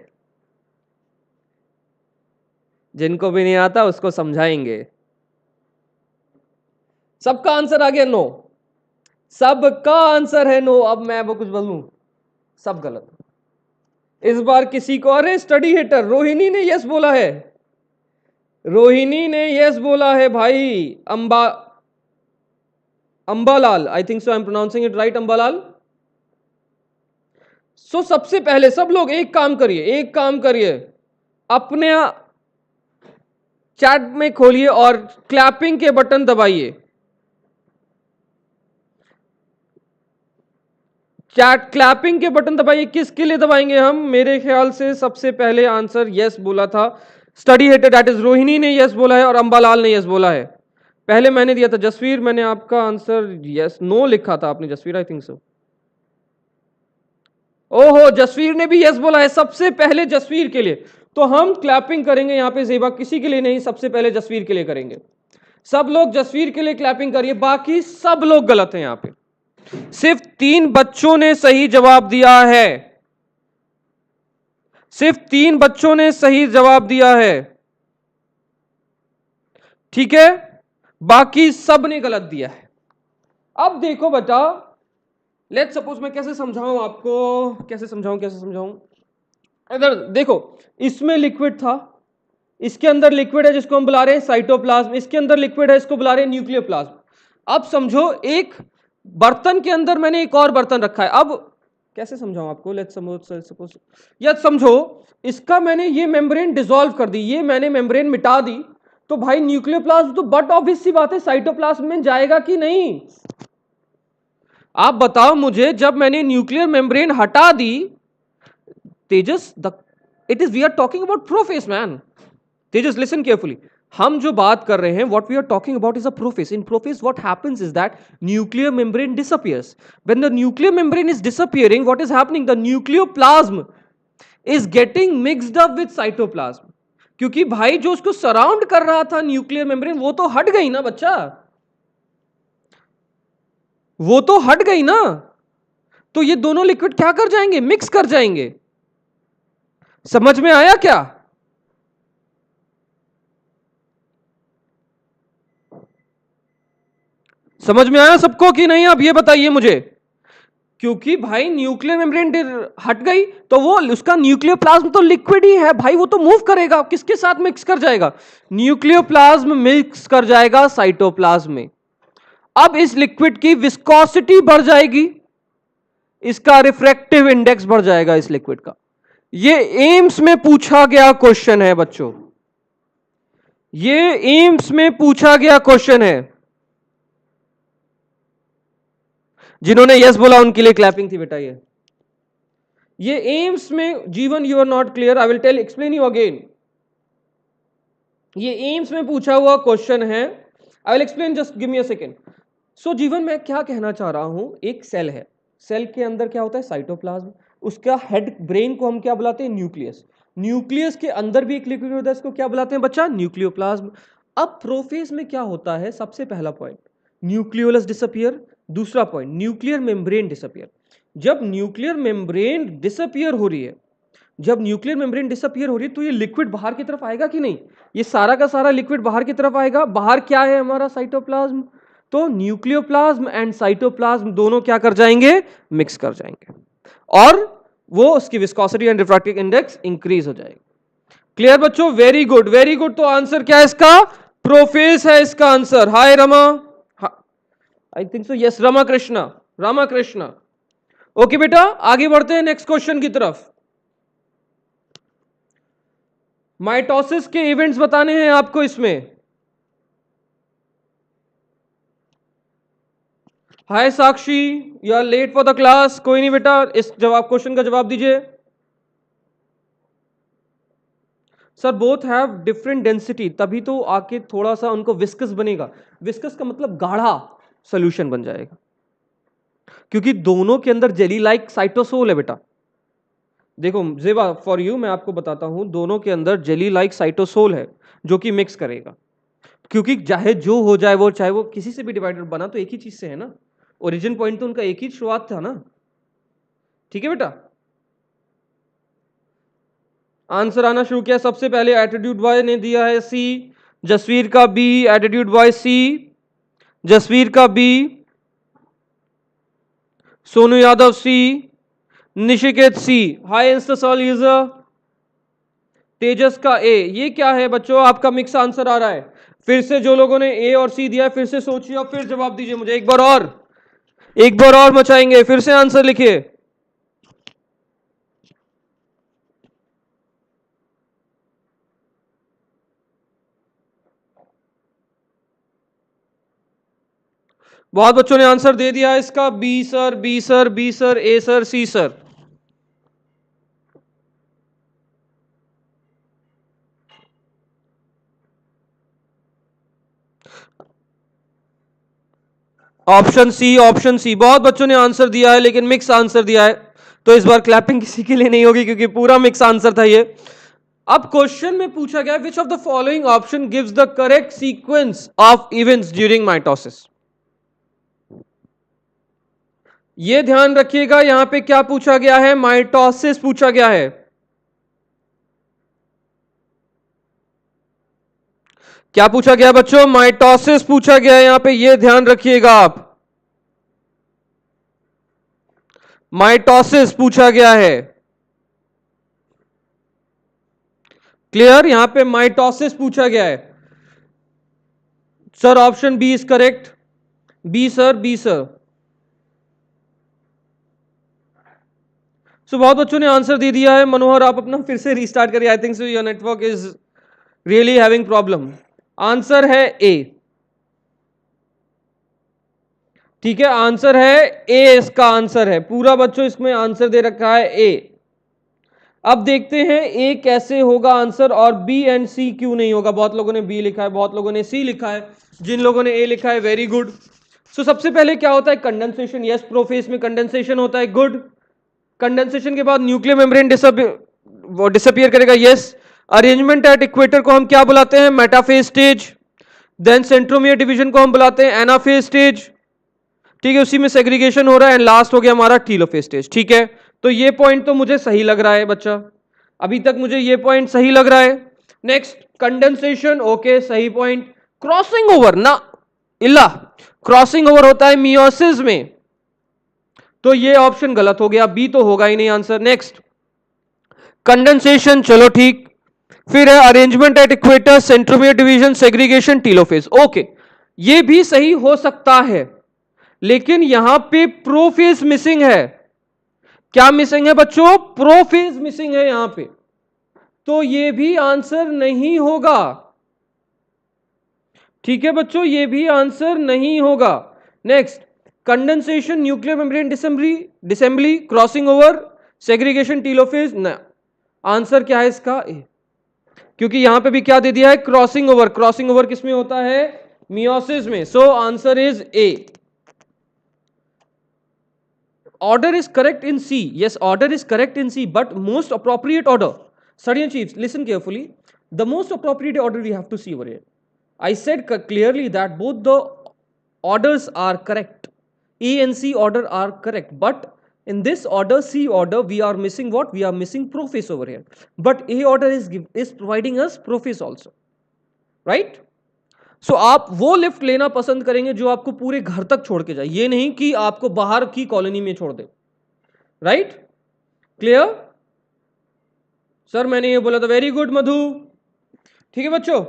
जिनको भी नहीं आता उसको समझाएंगे। सबका आंसर आ गया नो, सबका आंसर है नो। अब मैं वो कुछ बोलूं, सब गलत। इस बार किसी को, अरे स्टडी हिटर रोहिणी ने यस बोला है, रोहिणी ने यस बोला है भाई। Ambalal, I think so I am pronouncing it right, Ambalal. So सबसे पहले सब लोग एक काम करिए, एक काम करिए, अपने चैट में खोलिए और क्लैपिंग के बटन दबाइए। चैट क्लैपिंग के बटन दबाइए। किसके लिए दबाएंगे हम? मेरे ख्याल से सबसे पहले आंसर यस बोला था study hater, that is Rohini ने यस बोला है और अंबालाल ने यस बोला है। पहले मैंने दिया था जसवीर, मैंने आपका आंसर यस नो लिखा था आपने जसवीर, आई थिंक सो। ओहो, जसवीर ने भी यस बोला है सबसे पहले, जसवीर के लिए। तो हम क्लैपिंग करेंगे यहां पे जेबा, किसी के लिए नहीं, सबसे पहले जसवीर के लिए करेंगे। सब लोग जसवीर के लिए क्लैपिंग करिए, बाकी सब लोग गलत हैं यहां पे। सिर्फ 3 बच्चों ने सही जवाब दिया है, सिर्फ 3 बच्चों ने सही जवाब दिया है, ठीक है, बाकी सब ने गलत दिया है। अब देखो बेटा, लेट्स सपोज, मैं कैसे समझाऊं आपको, कैसे समझाऊं। इधर देखो, इसमें लिक्विड था, इसके अंदर लिक्विड है जिसको हम बुला रहे हैं साइटोप्लाज्म, इसके अंदर लिक्विड है इसको बुला रहे हैं न्यूक्लियोप्लाज्म। अब समझो, एक बर्तन के अंदर मैंने एक और बर्तन रखा है। अब कैसे समझाऊं आपको, लेट्स सपोज, या समझो इसका मैंने ये मेम्ब्रेन डिसॉल्व कर दी, ये मैंने मेम्ब्रेन मिटा दी, तो भाई न्यूक्लियोप्लाज्म तो बट ऑब्वियस सी बात है साइटोप्लाज्म में जाएगा कि नहीं? आप बताओ मुझे, जब मैंने न्यूक्लियर मेम्ब्रेन हटा दी, Tejas, it is, we are talking about prophase man. Tejas listen carefully, हम जो बात कर रहे हैं, what we are talking about is a prophase. In prophase, what happens is that nuclear membrane disappears. When the nuclear membrane is disappearing, what is happening? The nucleoplasm is getting mixed up with cytoplasm. क्योंकि भाई जो उसको surround कर रहा था nuclear membrane, वो तो हट गई ना बच्चा, वो तो हट गई ना। तो ये दोनों लिक्विड क्या कर जाएंगे? मिक्स कर जाएंगे। समझ में आया क्या? समझ में आया सबको कि नहीं? आप ये बताइए मुझे। क्योंकि भाई न्यूक्लियर मेम्ब्रेन हट गई, तो वो उसका न्यूक्लियोप्लाज्म तो लिक्विड ही है भाई, वो तो मूव करेगा, किसके साथ मिक्स कर जाएगा? न्यूक्लियोप्लाज्म मिक्स कर जाएगा साइटोप्लाज्म में। अब इस लिक्विड की विस्कोसिटी बढ़ जाएगी, इसका रिफ्रैक्टिव इंडेक्स बढ़ जाएगा इस लिक्विड का। ये एम्स में पूछा गया क्वेश्चन है बच्चों, ये एम्स में पूछा गया क्वेश्चन है। जिन्होंने यस बोला उनके लिए क्लैपिंग थी बेटा। ये एम्स में, Jeevan you are not clear, I will tell, explain you again. ये एम्स में पूछा हुआ क्वेश्चन है, I will explain, just give me a second. So Jeevan, मैं क्या कहना चाह रहा हूं, एक सेल है, सेल के अंदर क्या होता है? साइटोप्लाज्म। उसका हेड, ब्रेन को हम क्या बुलाते हैं? न्यूक्लियस। न्यूक्लियस के अंदर भी एक लिक्विड होता है, इसको क्या बुलाते हैं बच्चा? न्यूक्लियोप्लाज्म। अब प्रोफेज में क्या होता है? सबसे पहला पॉइंट, न्यूक्लियोलस डिसअपियर। दूसरा पॉइंट, न्यूक्लियर मेम्ब्रेन डिसअपियर। जब न्यूक्लियर मेम्ब्रेन डिसअपियर हो रही है, जब न्यूक्लियर मेम्ब्रेन डिसअपियर हो रही है, तो ये लिक्विड बाहर की तरफ आएगा कि नहीं? ये सारा का सारा लिक्विड बाहर की तरफ आएगा। बाहर क्या है हमारा? साइटोप्लाज्म। तो न्यूक्लियोप्लाज्म एंड साइटोप्लाज्म दोनों क्या कर जाएंगे? मिक्स कर जाएंगे, और वो उसकी viscosity and refractive index increase हो जाएगी। क्लियर बच्चों? Very good, very good. तो आंसर क्या है इसका? प्रोफेस है इसका आंसर। हाय रमा, आई थिंक सो, यस, रमा कृष्णा, रामा कृष्णा। ओके बेटा, आगे बढ़ते हैं नेक्स्ट क्वेश्चन की तरफ। माइटोसिस के इवेंट्स बताने हैं आपको इसमें। Hi Sakshi, you are late for the class. कोई नहीं बेटा, इस क्वेश्चन का जवाब दीजिए। Sir both have different density, तभी तो आके थोड़ा सा उनको विस्कस बनेगा। विस्कस का मतलब गाढ़ा सोल्यूशन बन जाएगा, क्योंकि दोनों के अंदर जेली लाइक साइटोसोल है बेटा। देखो जेबा, फॉर यू मैं आपको बताता हूं, दोनों के अंदर जेली लाइक साइटोसोल है जो कि मिक्स करेगा। क्योंकि चाहे जो हो जाए वो, चाहे वो किसी से भी डिवाइडेड बना तो एक ही चीज से है ना, ओरिजिन पॉइंट तो उनका एक ही शुरुआत था ना। ठीक है बेटा, आंसर आना शुरू किया। सबसे पहले एटीट्यूड बॉय ने दिया है सी, जसवीर का बी, एटीट्यूड बॉय सी, जसवीर का बी, सोनू यादव सी, निशिकेत सी, हाई इंस्टा सॉल यूजर, तेजस का ए। ये क्या है बच्चों, आपका मिक्स आंसर आ रहा है। फिर से जो लोगों ने ए और सी दिया फिर से सोचिए और फिर जवाब दीजिए मुझे। एक बार और मचाएंगे, फिर से आंसर लिखिए। बहुत बच्चों ने आंसर दे दिया है इसका। B sir, B sir, B sir, A sir, C sir. Option C, option C. बहुत बच्चों ने आंसर दिया है लेकिन मिक्स आंसर दिया है, तो इस बार क्लैपिंग किसी के लिए नहीं होगी क्योंकि पूरा मिक्स आंसर था ये। अब क्वेश्चन में पूछा गया विच of the following option gives the correct sequence of events during mitosis. ये ध्यान रखिएगा, यहां पे क्या पूछा गया है, माइटोसिस पूछा गया है। क्या पूछा गया बच्चों, माइटोसिस पूछा गया है यहां पे, ये ध्यान रखिएगा आप। माइटोसिस पूछा गया है। क्लियर, यहां पे माइटोसिस पूछा गया है। Sir option B is correct. B sir, B sir. So बहुत बच्चों ने आंसर दे दिया है। मनोहर आप अपना फिर से रीस्टार्ट करिए, आई think so your network is really having problem. Answer है ए। ठीक है, आंसर है ए, इसका आंसर है पूरा। बच्चों इसमें आंसर दे रखा है ए। अब देखते हैं ए कैसे होगा आंसर और बी एंड सी क्यों नहीं होगा। बहुत लोगों ने बी लिखा है, बहुत लोगों ने सी लिखा है, जिन लोगों ने ए लिखा है वेरी गुड। सो सबसे पहले क्या होता है, कंडेंसेशन। यस, प्रोफेज में कंडेंसेशन होता है, गुड। कंडेंसेशन के बाद न्यूक्लियर मेम्ब्रेन डिसअपियर करेगा, यस। अरेंजमेंट एट इक्वेटर को हम क्या बुलाते हैं, metaphase stage. Then centromere division को हम बुलाते हैं एनाफेज स्टेज। ठीक है, उसी में सेग्रीगेशन हो रहा है। एंड लास्ट हो गया हमारा टीलोफेज स्टेज। ठीक है, तो ये पॉइंट तो मुझे सही लग रहा है बच्चा, अभी तक मुझे ये पॉइंट सही लग रहा है। नेक्स्ट, कंडेंसेशन, ओके सही पॉइंट। क्रॉसिंग ओवर ना, इल्ला, क्रॉसिंग ओवर होता है मियोसिस में, तो ये ऑप्शन गलत हो गया, बी तो होगा ही नहीं आंसर। नेक्स्ट, कंडेंसेशन, चलो ठीक। फिर है arrangement at equator, centromere division, segregation, telophase. Okay, ये भी सही हो सकता है, लेकिन यहां पे प्रोफेज मिसिंग है। क्या मिसिंग है बच्चों, प्रोफेज मिसिंग है यहां पे, तो ये भी आंसर नहीं होगा। ठीक है बच्चों, ये भी आंसर नहीं होगा। Next, condensation, nuclear membrane disassembly, crossing over, segregation, telophase, ना। आंसर क्या है इसका, ए। क्योंकि यहां पे भी क्या दे दिया है, क्रॉसिंग ओवर। क्रॉसिंग ओवर किसमें होता है, मियोसिस में। So answer is a. Order is correct in C. Yes, order is correct in C, but most appropriate order. Study chiefs, listen carefully. The most appropriate order we have to see over here. I said clearly that both the orders are correct. A and C order are correct, but in this order, C order, we are missing what? We are missing prophase over here. But A order is providing us prophase also, right? सो आप वो lift लेना पसंद करेंगे जो आपको पूरे घर तक छोड़ के जाए, ये नहीं कि आपको बाहर की कॉलोनी में छोड़ दे। Right, clear? सर मैंने ये बोला था, वेरी गुड मधु। ठीक है बच्चों,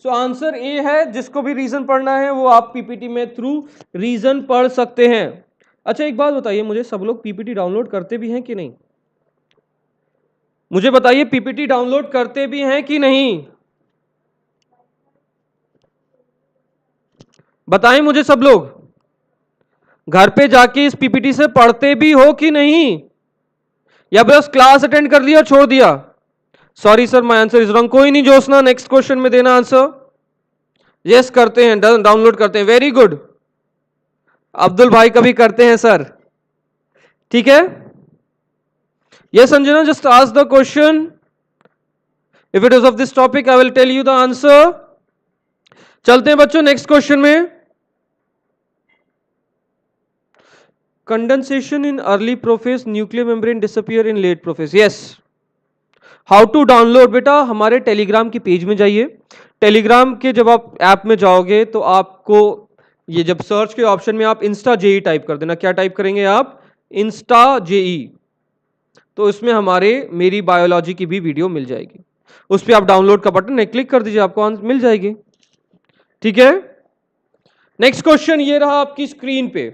सो आंसर ए है। जिसको भी रीजन पढ़ना है वो आप पीपीटी में थ्रू रीजन पढ़ सकते हैं। अच्छा एक बात बताइए मुझे, सब लोग पीपीटी डाउनलोड करते भी हैं कि नहीं? मुझे बताइए पीपीटी डाउनलोड करते भी हैं कि नहीं? बताएं मुझे सब लोग, घर पे जाके इस पीपीटी से पढ़ते भी हो कि नहीं, या बस क्लास अटेंड कर लिया छोड़ दिया? Sorry sir, my answer is wrong. कोई नहीं जोशना, नेक्स्ट क्वेश्चन में देना आंसर। यस करते हैं, डाउनलोड करते हैं, वेरी गुड। अब्दुल भाई कभी करते हैं सर, ठीक है। Yes Sanjana, just ask the question, if it is of this topic I will tell you the answer. चलते हैं बच्चों नेक्स्ट क्वेश्चन में। Condensation in early prophase, nuclear membrane disappear in late prophase. Yes, how to download? बेटा हमारे Telegram की page में जाइए। Telegram के जब आप ऐप में जाओगे तो आपको ये जब सर्च के ऑप्शन में आप इंस्टा जेई टाइप कर देना। क्या टाइप करेंगे आप? Insta JEE. तो इसमें हमारे मेरी बायोलॉजी की भी वीडियो मिल जाएगी, उस पर आप डाउनलोड का बटन है क्लिक कर दीजिए, आपको मिल जाएगी, ठीक है। नेक्स्ट क्वेश्चन ये रहा आपकी स्क्रीन पे।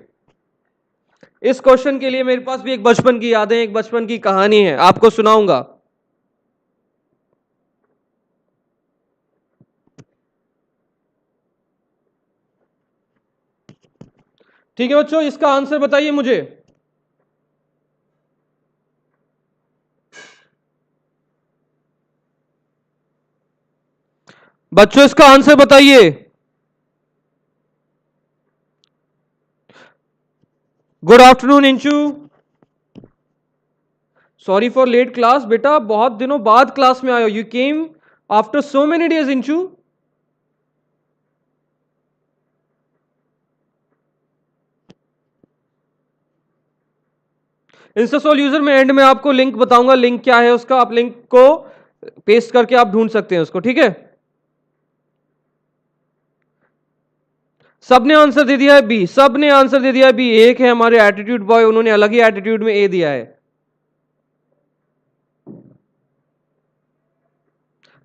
इस क्वेश्चन के लिए मेरे पास भी एक बचपन की यादें, एक बचपन की कहानी है, आपको सुनाऊंगा। ठीक है बच्चों, इसका आंसर बताइए मुझे। बच्चों इसका आंसर बताइए। Good afternoon Inchu, sorry for late class. बेटा बहुत दिनों बाद क्लास में आए हो, you came after so many days Inchu. इंस्टासॉल यूजर में एंड में आपको लिंक बताऊंगा, लिंक क्या है उसका, आप लिंक को पेस्ट करके आप ढूंढ सकते हैं उसको, ठीक है। सबने आंसर दे दिया है बी, सबने आंसर दे दिया है बी। एक है हमारे एटीट्यूड बॉय, उन्होंने अलग ही एटीट्यूड में ए दिया है।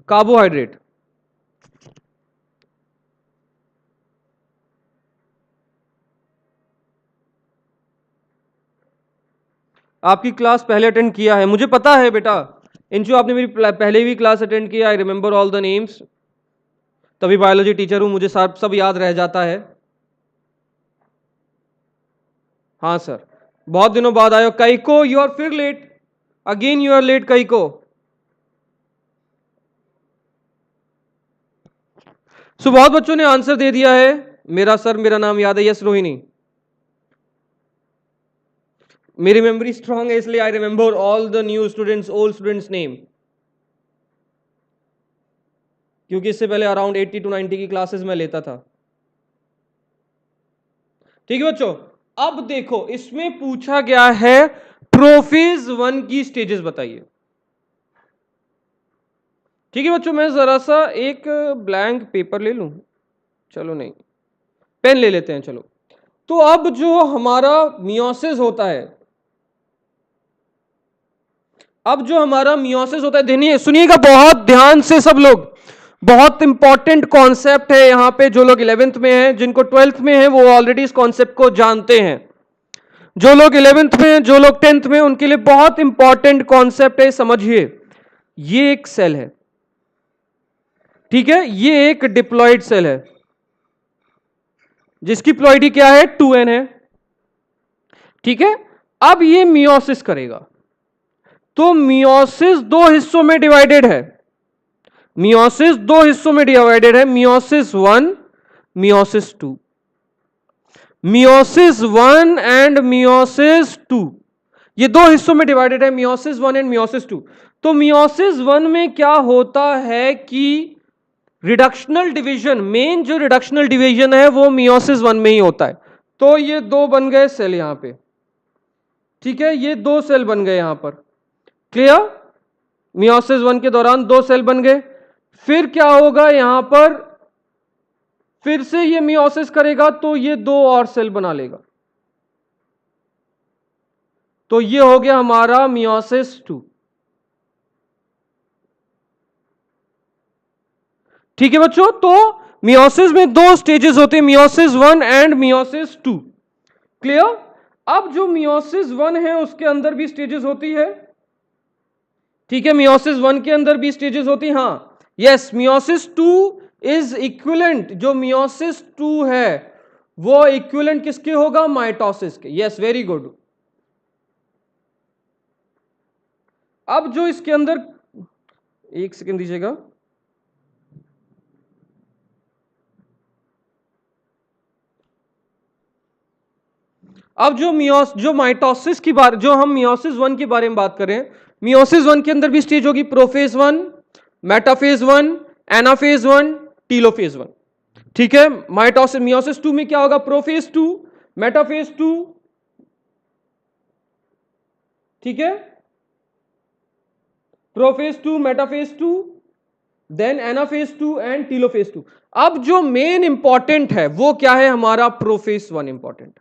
कार्बोहाइड्रेट। आपकी क्लास पहले अटेंड किया है, मुझे पता है बेटा। इंचू आपने मेरी पहले भी क्लास अटेंड किया, I remember all the names, तभी बायोलॉजी टीचर हूं, मुझे सब याद रह जाता है। हाँ सर, बहुत दिनों बाद आयो। कईको यू आर फिर late, again you are late कईको। सो बहुत बच्चों ने आंसर दे दिया है। मेरा सर, मेरा नाम याद है, यस रोहिणी। मेरी मेमोरी स्ट्रांग है इसलिए I remember all the new students, old students name, क्योंकि इससे पहले अराउंड 80 to 90 की क्लासेस में लेता था। ठीक है बच्चों, अब देखो इसमें पूछा गया है प्रोफेज 1 की स्टेजेस बताइए। ठीक है बच्चों, मैं जरा सा एक ब्लैंक पेपर ले लूं, चलो नहीं पेन ले लेते हैं, चलो। तो अब जो हमारा मियोसिस होता है, अब जो हमारा मियोसिस होता है, सुनिएगा बहुत ध्यान से सब लोग, बहुत इंपॉर्टेंट कॉन्सेप्ट है यहां पे। जो लोग 11th में हैं, जिनको 12th में है, वो ऑलरेडी इस कॉन्सेप्ट को जानते हैं। जो लोग 11th में हैं, जो लोग 10th में, उनके लिए बहुत इंपॉर्टेंट कॉन्सेप्ट है, समझिए। ये एक सेल है, ठीक है, ये एक डिप्लॉइड सेल है जिसकी प्लॉइडी क्या है, 2n है, ठीक है। अब ये मियोसिस करेगा, तो मियोसिस दो हिस्सों में डिवाइडेड है, मियोसिस दो हिस्सों में डिवाइडेड है, meiosis 1, meiosis 2। Meiosis 1 and meiosis 2, ये दो हिस्सों में डिवाइडेड है, मियोसिस 1 एंड मियोसिस 2। तो मियोसिस 1 में क्या होता है कि रिडक्शनल डिवीजन, मेन जो रिडक्शनल डिवीजन है वो मियोसिस 1 में ही होता है। तो ये दो बन गए सेल यहां पे, ठीक है, ये दो सेल बन गए यहां पर, क्लियर। मियोसिस 1 के दौरान दो सेल बन गए। फिर क्या होगा यहां पर, फिर से ये मियोसिस करेगा तो ये दो और सेल बना लेगा, तो ये हो गया हमारा मियोसिस 2। ठीक है बच्चों, तो मियोसिस में दो स्टेजेस होते हैं, मियोसिस 1 एंड मियोसिस 2, क्लियर। अब जो मियोसिस 1 है उसके अंदर भी स्टेजेस होती है, ठीक है, मियोसिस 1 के अंदर भी स्टेजेस होती हैं, हाँ यस, मियोसिस 2 इज इक्विवेलेंट, जो मियोसिस 2 है वो इक्विवेलेंट किसके होगा, माइटोसिस के, यस वेरी गुड। अब जो इसके अंदर, एक सेकंड दीजिएगा, अब जो माइटोसिस की बात, जो हम मियोसिस 1 के बारे में बात करें, मियोसिस 1 के अंदर भी स्टेज होगी प्रोफेज 1, मेटाफेज 1, एनाफेज 1, टीलोफेज 1। ठीक है, माइटोसिस मियोसिस 2 में क्या होगा, प्रोफेज 2, मेटाफेज 2, ठीक है, prophase 2, metaphase 2, then anaphase 2 and telophase 2। अब जो मेन इंपॉर्टेंट है वो क्या है, हमारा प्रोफेज 1 इंपॉर्टेंट।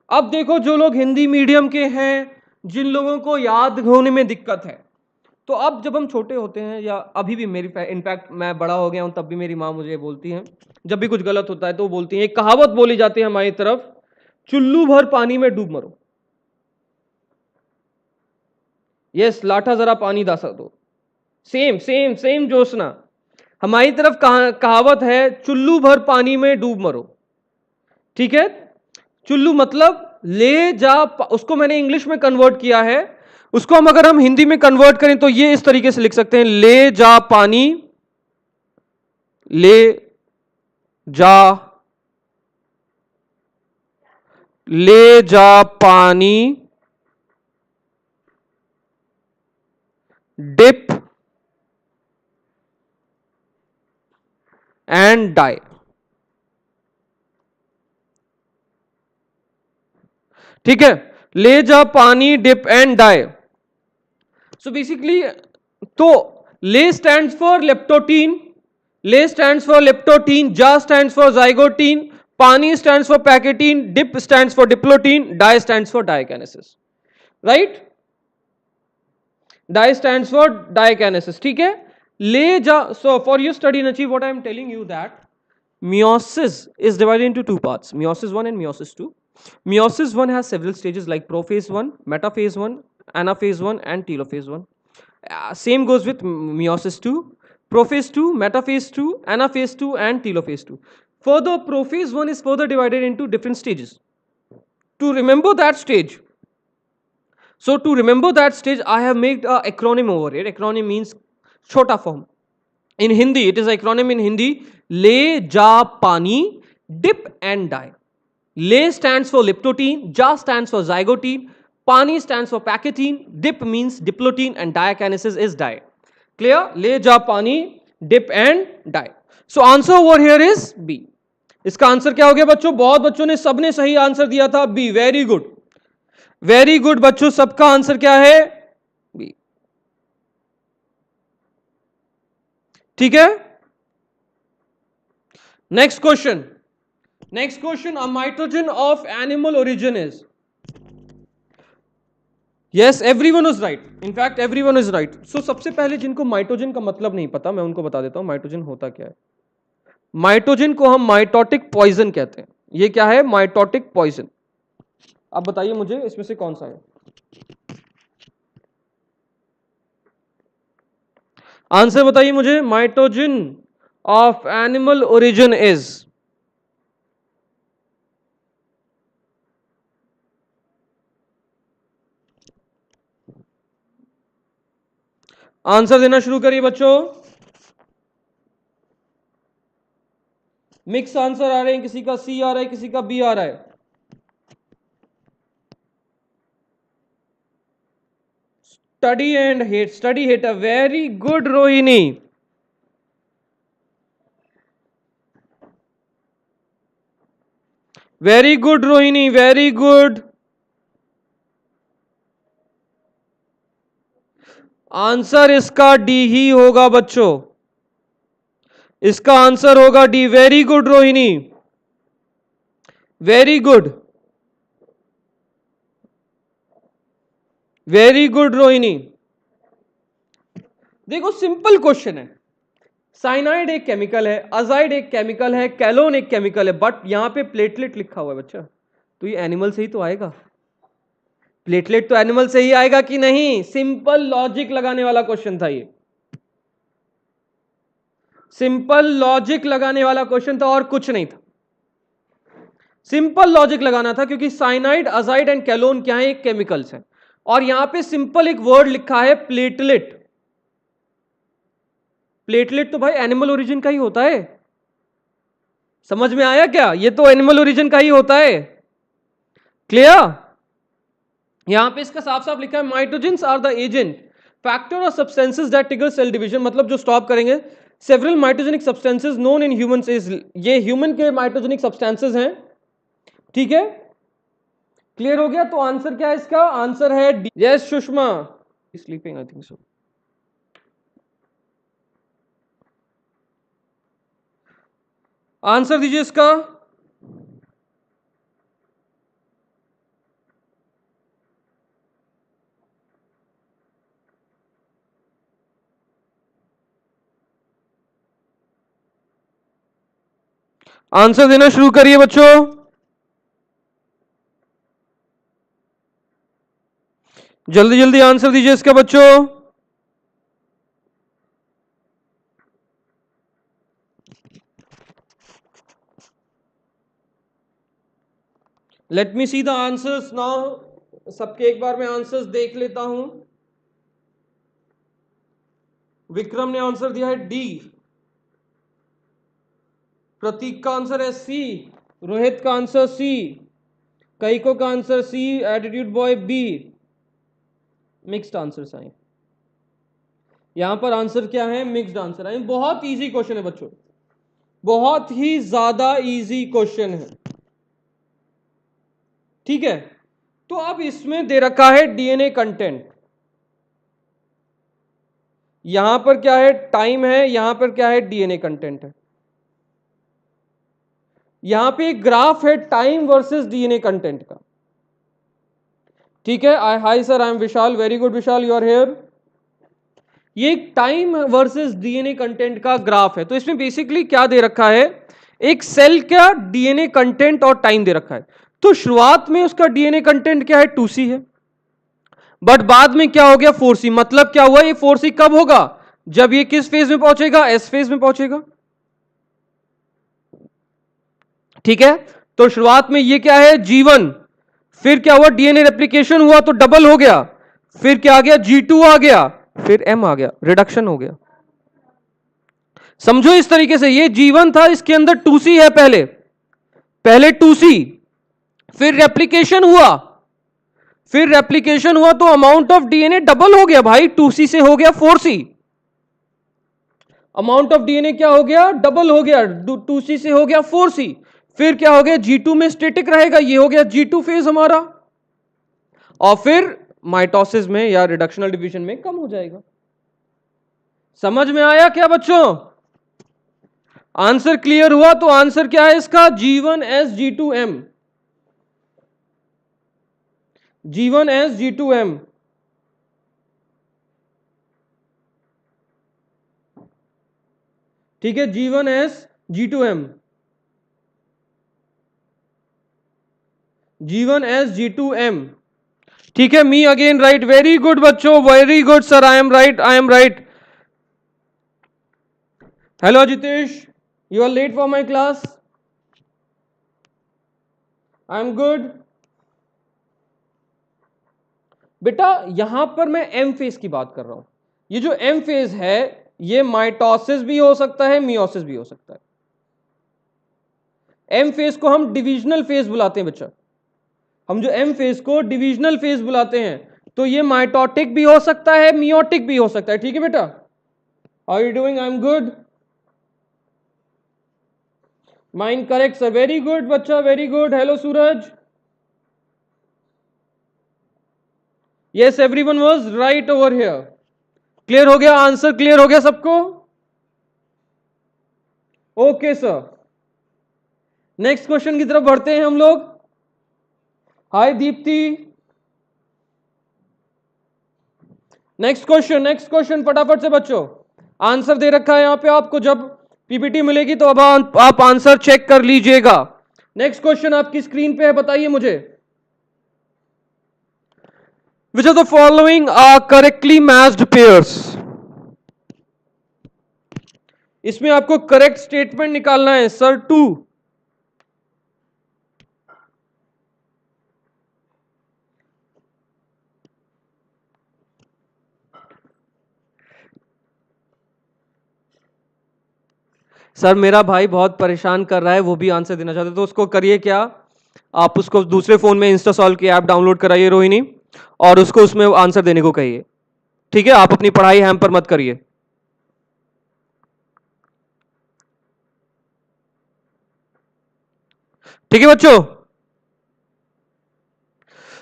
अब देखो, जो लोग हिंदी मीडियम के हैं, जिन लोगों को याद होने में दिक्कत है, तो अब जब हम छोटे होते हैं, या अभी भी मेरी, इनफैक्ट मैं बड़ा हो गया हूं तब भी मेरी माँ मुझे बोलती हैं, जब भी कुछ गलत होता है तो वो बोलती हैं, एक कहावत बोली जाती है हमारी तरफ, चुल्लू भर पानी में डूब मरो। यस, लाठा जरा पानी दासा दो, सेम सेम सेम जोशना, हमारी तरफ कहावत है, चुल्लू भर पानी में डूब मरो। ठीक है, चुल्लू मतलब ले जा, उसको मैंने इंग्लिश में कन्वर्ट किया है, उसको हम अगर हम हिंदी में कन्वर्ट करें तो ये इस तरीके से लिख सकते हैं, ले जा पानी, ले जा, ले जा पानी, डिप एंड डाई। ठीक है, ले जा पानी, dip and die. So basically, तो ले स्टैंड्स फॉर लेप्टोटीन, ले स्टैंड्स फॉर लेप्टोटीन, जा stands for zygotene, pani stands for pachytene, dip stands for diplotene, die stands for diakinesis, right, die stands for diakinesis. ठीक है, ले जा, so for your study and achieve, what I am telling you that meiosis is divided into two parts, meiosis 1 and meiosis 2. Meiosis 1 has several stages like prophase 1, metaphase 1, anaphase 1 and telophase 1. Same goes with meiosis 2, prophase 2, metaphase 2, anaphase 2 and telophase 2. Further, prophase 1 is further divided into different stages. To remember that stage, so to remember that stage, I have made an acronym over here. Acronym means shorta form. In Hindi, it is acronym in Hindi, Le Ja Pani, Dip and Die. Le stands for liptotine, Ja stands for zygotine, Pani stands for pacatine, Dip means diplotine and diakinesis is die. Clear? Le Ja Pani, Dip and Die. So answer over here is B. इसका answer क्या हो गया बच्चों? बहुत बच्चों ने, सबने सही आंसर दिया था B, very good, very good बच्चों, सबका आंसर क्या है? बी। ठीक है, next question, next question, a mitogen of animal origin is, yes everyone is right, in fact everyone is right. So सबसे पहले जिनको माइटोजन का मतलब नहीं पता, मैं उनको बता देता हूं माइटोजन होता क्या है। माइटोजन को हम माइटोटिक पॉइजन कहते हैं। ये क्या है? Mitotic poison. आप बताइए मुझे इसमें से कौन सा है? आंसर बताइए मुझे। Mitogen of animal origin is, answer देना शुरू करिए बच्चों। मिक्स आंसर आ रहे हैं, किसी का सी आ रहा है, किसी का बी आ रहा है। Study and hate, study hate, a very good Rohini, very good Rohini, very good. Answer इसका डी ही होगा बच्चों, इसका आंसर होगा D. Very good Rohini, very good, very good Rohini. देखो सिंपल क्वेश्चन है, साइनाइड एक केमिकल है, अजाइड एक केमिकल है, कैलोन एक केमिकल है, बट यहां पे प्लेटलेट लिखा हुआ है बच्चा, तो ये एनिमल से ही तो आएगा। प्लेटलेट तो एनिमल से ही आएगा कि नहीं? सिंपल लॉजिक लगाने वाला क्वेश्चन था ये, सिंपल लॉजिक लगाने वाला क्वेश्चन था और कुछ नहीं था। सिंपल लॉजिक लगाना था क्योंकि साइनाइड, अजाइड एंड कैलोन क्या है? एक केमिकल्स है। और यहां पे सिंपल एक वर्ड लिखा है प्लेटलेट। प्लेटलेट तो भाई एनिमल ओरिजिन का ही होता है, समझ में आया क्या? ये तो एनिमल ओरिजिन का ही होता है। क्लियर? यहां पे इसका साफ साफ लिखा है mitogens are the agent factor और substances that trigger cell division. मतलब जो स्टॉप करेंगे several mitogenic substances known in humans is, ये ह्यूमन के माइटोजेनिक सब्सटेंसेस हैं। ठीक है, क्लियर हो गया? तो आंसर क्या है इसका? आंसर है D. Yes Sushma, sleeping I think so. Answer दीजिए इसका। आंसर देना शुरू करिए बच्चों, जल्दी जल्दी आंसर दीजिए इसका बच्चों। Let me see the answers now. सबके एक बार मैं आंसर्स देख लेता हूं। विक्रम ने आंसर दिया है डी, प्रतीक का आंसर है सी, रोहित का आंसर सी, कईको का answer C, attitude boy B. Mixed answers आए यहां पर। आंसर क्या है? मिक्स्ड आंसर आए। बहुत इजी क्वेश्चन है बच्चों, बहुत ही ज्यादा इजी क्वेश्चन है। ठीक है, तो अब इसमें दे रखा है डीएनए कंटेंट। यहां पर क्या है? टाइम है, यहां पर क्या है? डीएनए कंटेंट है। यहां पे एक ग्राफ है टाइम वर्सेस डीएनए कंटेंट का। ठीक है, hi sir, I am Vishal, very good Vishal, you are here. ये टाइम वर्सेस डीएनए कंटेंट का ग्राफ है। तो इसमें बेसिकली क्या दे रखा है? एक सेल का डीएनए कंटेंट और टाइम दे रखा है। तो शुरुआत में उसका डीएनए कंटेंट क्या है? 2C है, बट बाद में क्या हो गया? 4C। मतलब क्या हुआ? ये 4C कब होगा? जब ये किस फेज में पहुंचेगा? एस फेज में पहुंचेगा। ठीक है, तो शुरुआत में ये क्या है? G1, फिर क्या हुआ? डीएनए रेप्लिकेशन हुआ तो डबल हो गया, फिर क्या आ गया? G2 आ गया, फिर M आ गया, रिडक्शन हो गया। समझो इस तरीके से, ये G1 था, इसके अंदर 2C है, पहले 2C, फिर रेप्लिकेशन हुआ, फिर रेप्लिकेशन हुआ तो अमाउंट ऑफ डीएनए डबल हो गया भाई, 2C से हो गया 4C। अमाउंट ऑफ डीएनए क्या हो गया? डबल हो गया, 2C से हो गया 4C। फिर क्या हो गया? G2 में स्टेटिक रहेगा, ये हो गया G2 फेज हमारा, और फिर माइटोसिस में या रिडक्शनल डिवीजन में कम हो जाएगा। समझ में आया क्या बच्चों? आंसर क्लियर हुआ? तो आंसर क्या है इसका? G1S G2M, G1S G2M। ठीक है, G1S G2M, G1S G2M। ठीक है, me again right, very good बच्चों, very good sir, I am right, I am right. Hello Jitesh, you are late for my class. I am good बेटा। यहां पर मैं M phase की बात कर रहा हूं। ये जो एम फेज है, ये माइटोसिस भी हो सकता है, मियोसिस भी हो सकता है। एम फेज को हम डिविजनल फेज बुलाते हैं बच्चा, हम जो एम फेज को डिविजनल फेज बुलाते हैं। तो ये माइटोटिक भी हो सकता है, मियोटिक भी हो सकता है। ठीक है बेटा, how you doing? I am good, mind correct sir, very good बच्चा, very good. Hello Suraj, yes everyone was right over here. Clear हो गया? आंसर क्लियर हो गया सबको? ओके सर, नेक्स्ट क्वेश्चन की तरफ बढ़ते हैं हम लोग। हाय दीप्ति, नेक्स्ट क्वेश्चन फटाफट से बच्चों। आंसर दे रखा है यहां पे आपको, जब पीपीटी मिलेगी तो अब आप आंसर चेक कर लीजिएगा। नेक्स्ट क्वेश्चन आपकी स्क्रीन पे है, बताइए मुझे। Which of the following are correctly matched pairs? इसमें आपको करेक्ट स्टेटमेंट निकालना है सर। टू, सर मेरा भाई बहुत परेशान कर रहा है, वो भी आंसर देना चाहते, तो उसको करिए क्या, आप उसको दूसरे फोन में इंस्टा सॉल्व की ऐप डाउनलोड कराइए रोहिणी, और उसको उसमें आंसर देने को कहिए। ठीक है, आप अपनी पढ़ाई हैम्पर मत करिए। ठीक है बच्चों।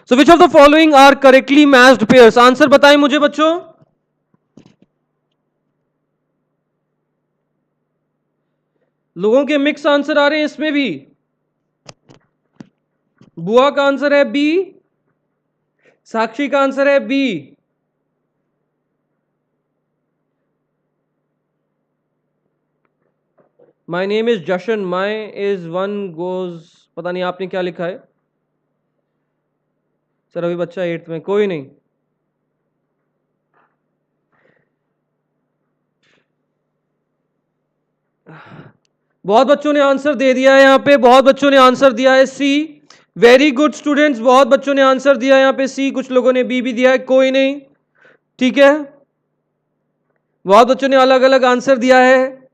So which of the following are correctly matched pairs? Answer बताएं मुझे बच्चों। लोगों के मिक्स आंसर आ रहे हैं इसमें भी। बुआ का आंसर है बी, साक्षी का आंसर है B. My name is Jashan, my is one goes, पता नहीं आपने क्या लिखा है सर, अभी बच्चा 8th में, कोई नहीं। बहुत बच्चों ने आंसर दे दिया है यहां पे, बहुत बच्चों ने आंसर दिया है सी। वेरी गुड स्टूडेंट्स, बहुत बच्चों ने आंसर दिया है यहां पे सी, कुछ लोगों ने बी भी दिया है, कोई नहीं। ठीक है, बहुत बच्चों ने अलग अलग आंसर दिया है।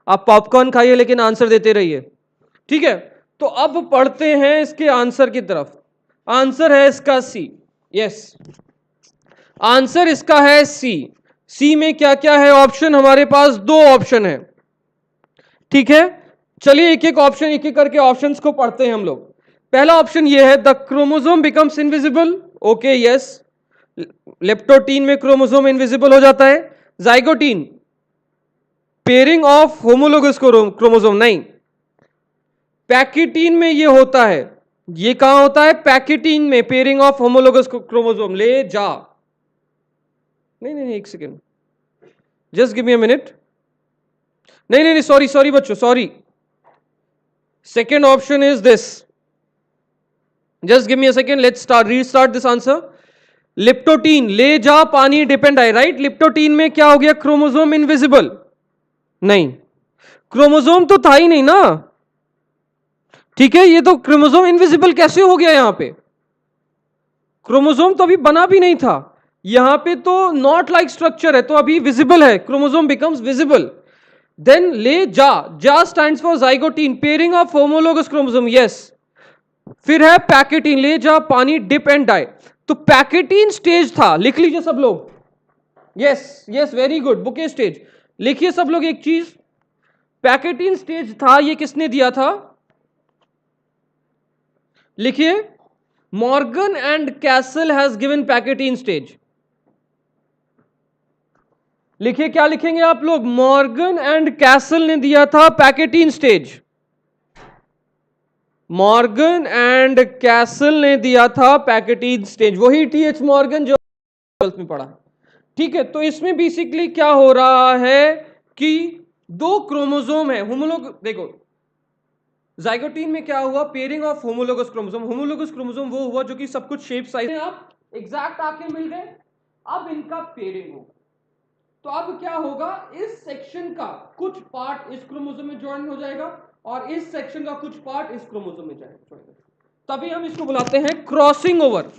आप पॉपकॉर्न खाइए लेकिन आंसर देते रहिए। ठीक है, तो अब पढ़ते हैं इसके आंसर की तरफ। आंसर है इसका सी। यस, आंसर इसका है सी। सी में क्या क्या है ऑप्शन? हमारे पास दो ऑप्शन है। ठीक है, चलिए एक एक ऑप्शन, एक एक करके ऑप्शंस को पढ़ते हैं हम लोग। पहला ऑप्शन ये है, the chromosome becomes invisible. Okay yes, leptotene में क्रोमोसोम इनविजिबल हो जाता है। Zygotene, pairing of homologous chromosome, नहीं। पैकेटीन में ये होता है, ये कहां होता है? पैकेटीन में, पेयरिंग ऑफ होमोलोगस क्रोमोसोम। ले जा, नहीं नहीं नहीं, एक second, just give me a minute. नहीं नहीं नहीं, सॉरी सॉरी बच्चों, sorry, second option is this. Just give me a second, let's start, restart this answer. Leptotene, ले जा पानी डिपेंड आए, राइट। लिप्टोटीन में क्या हो गया? क्रोमोसोम इनविजिबल, नहीं, क्रोमोसोम तो था ही नहीं ना। ठीक है, ये तो क्रोमोसोम इनविजिबल कैसे हो गया? यहां पे क्रोमोसोम तो अभी बना भी नहीं था, यहां पे तो नॉट लाइक स्ट्रक्चर है, तो अभी विजिबल है, क्रोमोसोम बिकम्स विजिबल। देन ले जा, जा stands for zygotene, pairing of homologous chromosome, yes. फिर है पैकेटीन, ले जा पानी डिप एंड डाई, तो पैकेटीन स्टेज था, लिख लीजिए सब लोग। Yes yes, very good, bouquet stage. लिखिए सब लोग एक चीज, पैकेटीन स्टेज था, ये किसने दिया था? लिखिए, Morgan and castle has given pachytene stage. लिखिए, क्या लिखेंगे आप लोग? मॉर्गन एंड कैसल ने दिया था pachytene stage. Morgan and castle ने दिया था पैकेटीन स्टेज, वही टीएच मॉर्गन जो में पढ़ा। ठीक है, तो इसमें बेसिकली क्या हो रहा है कि दो क्रोमोसोम है, होमोलोग, देखो जाइगोटीन में क्या हुआ? Pairing of homologous chromosome. Homologous chromosome वो हुआ जो कि सब कुछ शेप साइज, आप एग्जैक्ट आके मिल गए, अब इनका पेयरिंग होगा। तो अब क्या होगा? इस सेक्शन का कुछ पार्ट इस क्रोमोसोम में ज्वाइन हो जाएगा और इस सेक्शन का कुछ पार्ट इस क्रोमोसोम में जाएगा, तभी हम इसको बुलाते हैं crossing over,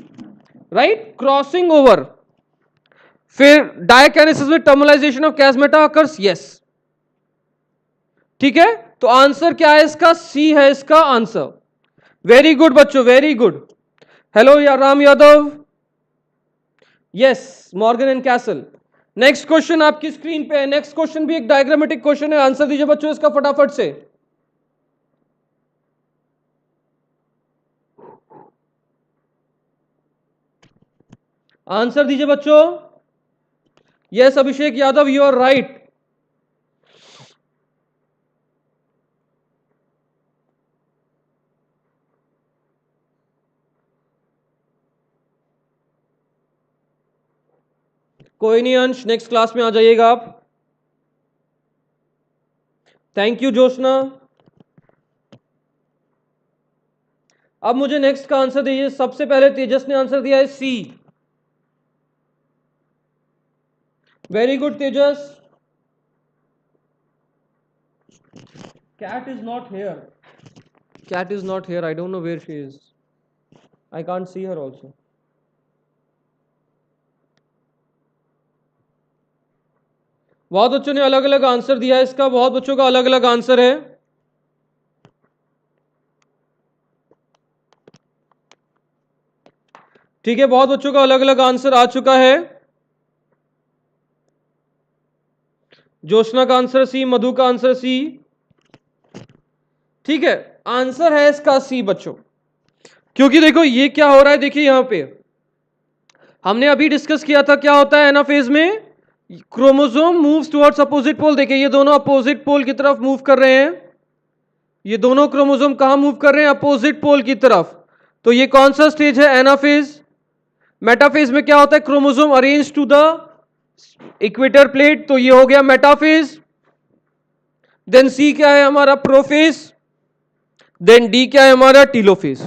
right, crossing over. फिर डायकाइनेसिस में टर्मिनलाइजेशन ऑफ कैस्मेटा अकर्स, यस। ठीक है, तो आंसर क्या है इसका? सी है इसका आंसर। वेरी गुड बच्चों, वेरी गुड। हेलो या Ram Yadav, yes, Morgan and castle. Next question आपकी स्क्रीन पे है, नेक्स्ट क्वेश्चन भी एक डायग्रामेटिक क्वेश्चन है, आंसर दीजिए बच्चों इसका फटाफट से। आंसर दीजिए बच्चों। Yes Abhishek Yadav, you are right. कोई नहीं अंश, नेक्स्ट क्लास में आ जाइएगा आप। Thank you Joshna. अब मुझे नेक्स्ट का आंसर दीजिए। सबसे पहले तेजस ने आंसर दिया है C. Very good Tejas. Cat is not here. Cat is not here. I don't know where she is. I can't see her also. बहुत बच्चों ने अलग अलग आंसर दिया है इसका. बहुत बच्चों का अलग अलग आंसर है. ठीक है, बहुत बच्चों का अलग अलग आंसर आ चुका है. जोशना का आंसर सी, मधु का आंसर सी. ठीक है, आंसर है इसका सी बच्चों. क्योंकि देखो ये क्या हो रहा है, देखिए यहां पे हमने अभी डिस्कस किया था क्या होता है एनाफेज में. Chromosome moves towards opposite pole. देखिए ये दोनों अपोजिट पोल की तरफ मूव कर रहे हैं. ये दोनों क्रोमोसोम कहां मूव कर रहे हैं? अपोजिट पोल की तरफ. तो ये कौन सा स्टेज है? एनाफेज. मेटाफेज में क्या होता है? Chromosome arrange to the equator plate. तो ये हो गया मेटाफेज. देन सी क्या है हमारा? प्रोफेज. देन डी क्या है हमारा? टीलोफेज.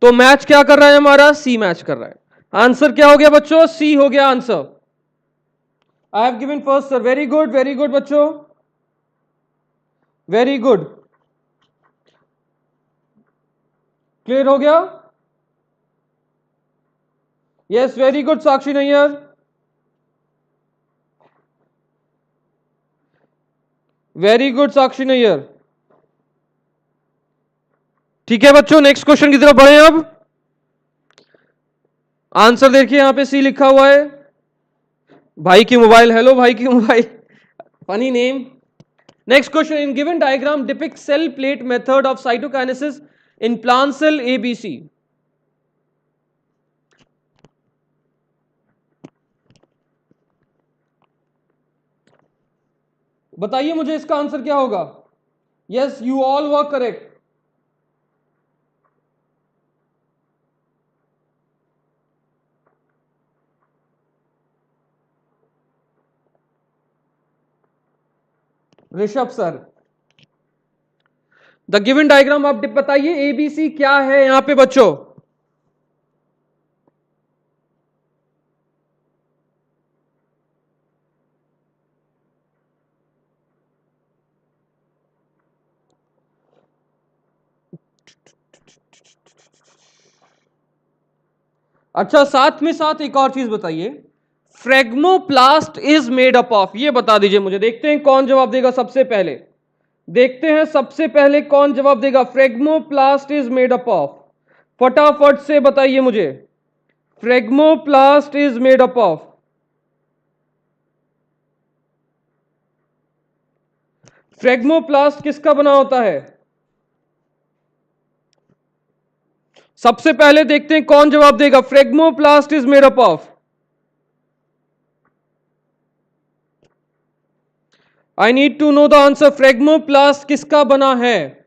तो मैच क्या कर रहा है हमारा? सी मैच कर रहा है. आंसर क्या हो गया बच्चों? सी हो गया answer. I have given first sir. Very good बच्चों, वेरी गुड. क्लियर हो गया? यस, वेरी गुड साक्षी नैयर. वेरी गुड साक्षी नैयर. ठीक है बच्चों, नेक्स्ट क्वेश्चन की तरफ बढ़े. अब आंसर देखिए, यहां पे सी लिखा हुआ है. भाई की मोबाइल. हेलो भाई की mobile. Funny name. Next question. In given diagram depict cell plate method of cytokinesis in plant cell ABC. बताइए मुझे इसका आंसर क्या होगा? Yes, you all were correct. Rishabh sir. The given diagram आप बताइए एबीसी क्या है यहां पे बच्चों? अच्छा, साथ में साथ एक और चीज बताइए. फ्रेगमोप्लास्ट इज मेड अप ऑफ. ये बता दीजिए मुझे. देखते हैं कौन जवाब देगा सबसे पहले. देखते हैं सबसे पहले कौन जवाब देगा. Phragmoplast is made up of. फटाफट से बताइए मुझे. फ्रेगमोप्लास्ट इज मेड अप ऑफ. फ्रेगमोप्लास्ट किसका बना होता है? सबसे पहले देखते हैं कौन जवाब देगा. Phragmoplast is made up of. I need to know the answer. Phragmoplast किसका बना है?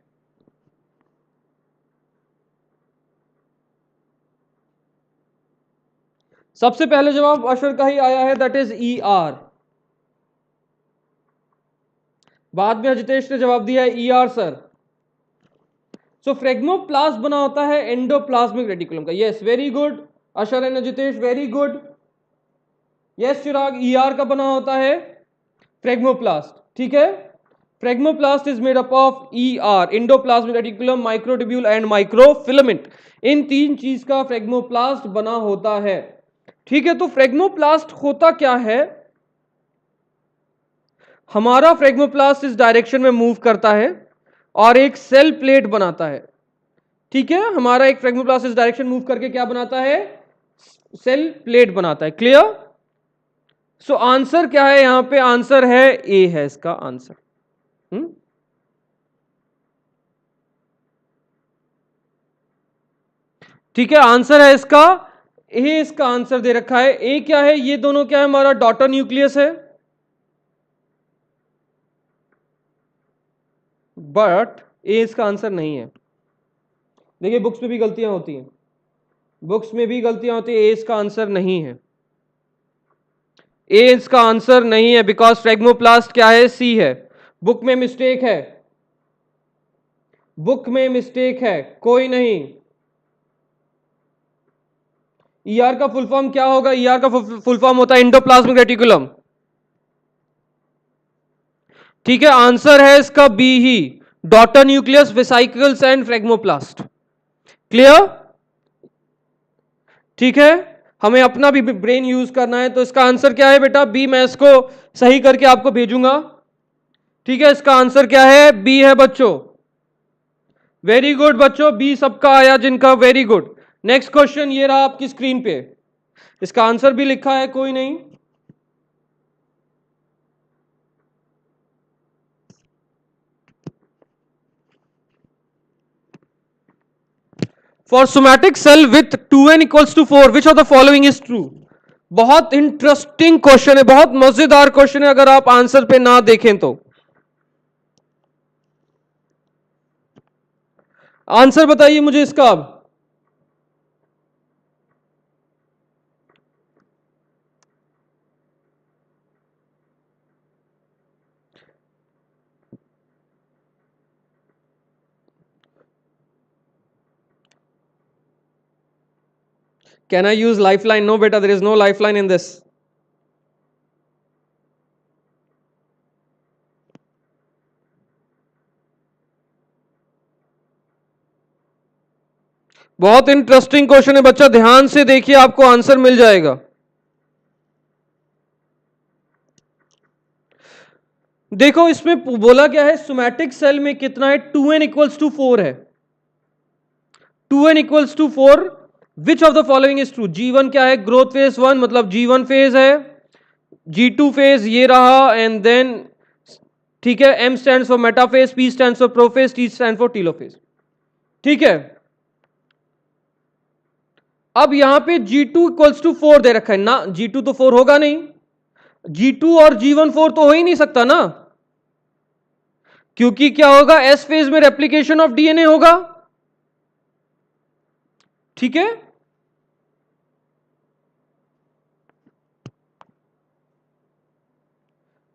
सबसे पहले जवाब अशर का ही आया है, दैट इज ई आर. बाद में अजितेश ने जवाब दिया है ई आर सर. सो फ्रेगमोप्लास्ट बना होता है एंडोप्लाज्मिक रेटिकुलम का. Yes, very good Ashar and Ajitesh, very good. Yes Chirag, E R का बना होता है फ्रेगमोप्लास्ट. ठीक है, phragmoplast is made up of E R, endoplasmic reticulum, microtubule and microfilament. इन तीन चीज का फ्रेगमोप्लास्ट बना होता है. ठीक है, तो फ्रेगमोप्लास्ट होता क्या है? हमारा फ्रेगमोप्लास्ट इस डायरेक्शन में मूव करता है और एक सेल प्लेट बनाता है. ठीक है, हमारा एक फ्रेगमोप्लास्ट इस डायरेक्शन मूव करके क्या बनाता है? सेल प्लेट बनाता है. क्लियर? सो आंसर क्या है यहां पे? आंसर है ए है इसका आंसर. ठीक है, आंसर है इसका ए. इसका आंसर दे रखा है ए. क्या है? ये दोनों क्या है? हमारा डॉटर न्यूक्लियस है. बट ए इसका आंसर नहीं है. देखिए बुक्स में भी गलतियां होती हैं. बुक्स में भी गलतियां होती है. ए इसका आंसर नहीं है. ए इसका आंसर नहीं है बिकॉज फ्रेगमोप्लास्ट क्या है? सी है. बुक में मिस्टेक है. बुक में मिस्टेक है, कोई नहीं. ईआर का फुल फॉर्म क्या होगा? ईआर का फुल फॉर्म होता है एंडोप्लाज्मिक रेटिकुलम। ठीक है, आंसर है इसका बी ही, daughter nucleus, vesicles and phragmoplast. Clear? ठीक है, हमें अपना भी ब्रेन यूज करना है, तो इसका आंसर क्या है बेटा? बी। मैं इसको सही करके आपको भेजूंगा। ठीक है, इसका आंसर क्या है? बी है बच्चों। वेरी गुड बच्चों, बी सबका आया जिनका, वेरी गुड। नेक्स्ट क्वेश्चन ये रहा आपकी स्क्रीन पे, इसका आंसर भी लिखा है, कोई नहीं। For somatic cell with 2n equals to 4 which of the following is true? बहुत इंटरेस्टिंग क्वेश्चन है, बहुत मजेदार क्वेश्चन है, अगर आप आंसर पे ना देखें तो। आंसर बताइए मुझे इसका अब। Can I use lifeline? No beta, there is no lifeline in this. बहुत इंटरेस्टिंग क्वेश्चन है बच्चा, ध्यान से देखिए, आपको आंसर मिल जाएगा। देखो इसमें बोला क्या है, सोमैटिक सेल में कितना है? 2n इक्वल्स टू 4 है। 2n equals to 4, which of the following is true? G1 क्या है? ग्रोथ फेज 1, मतलब G1 फेज है। G2 फेज ये रहा, एंड देन ठीक है, M stands for metaphase, P stands for prophase, T stand for telophase. ठीक है, अब यहां पे G2 इक्वल्स टू 4 दे रखा है ना, G2 तो 4 होगा नहीं, G2 और G1 4 तो हो ही नहीं सकता ना, क्योंकि क्या होगा? एस फेज में रेप्लिकेशन ऑफ डीएनए होगा। ठीक है,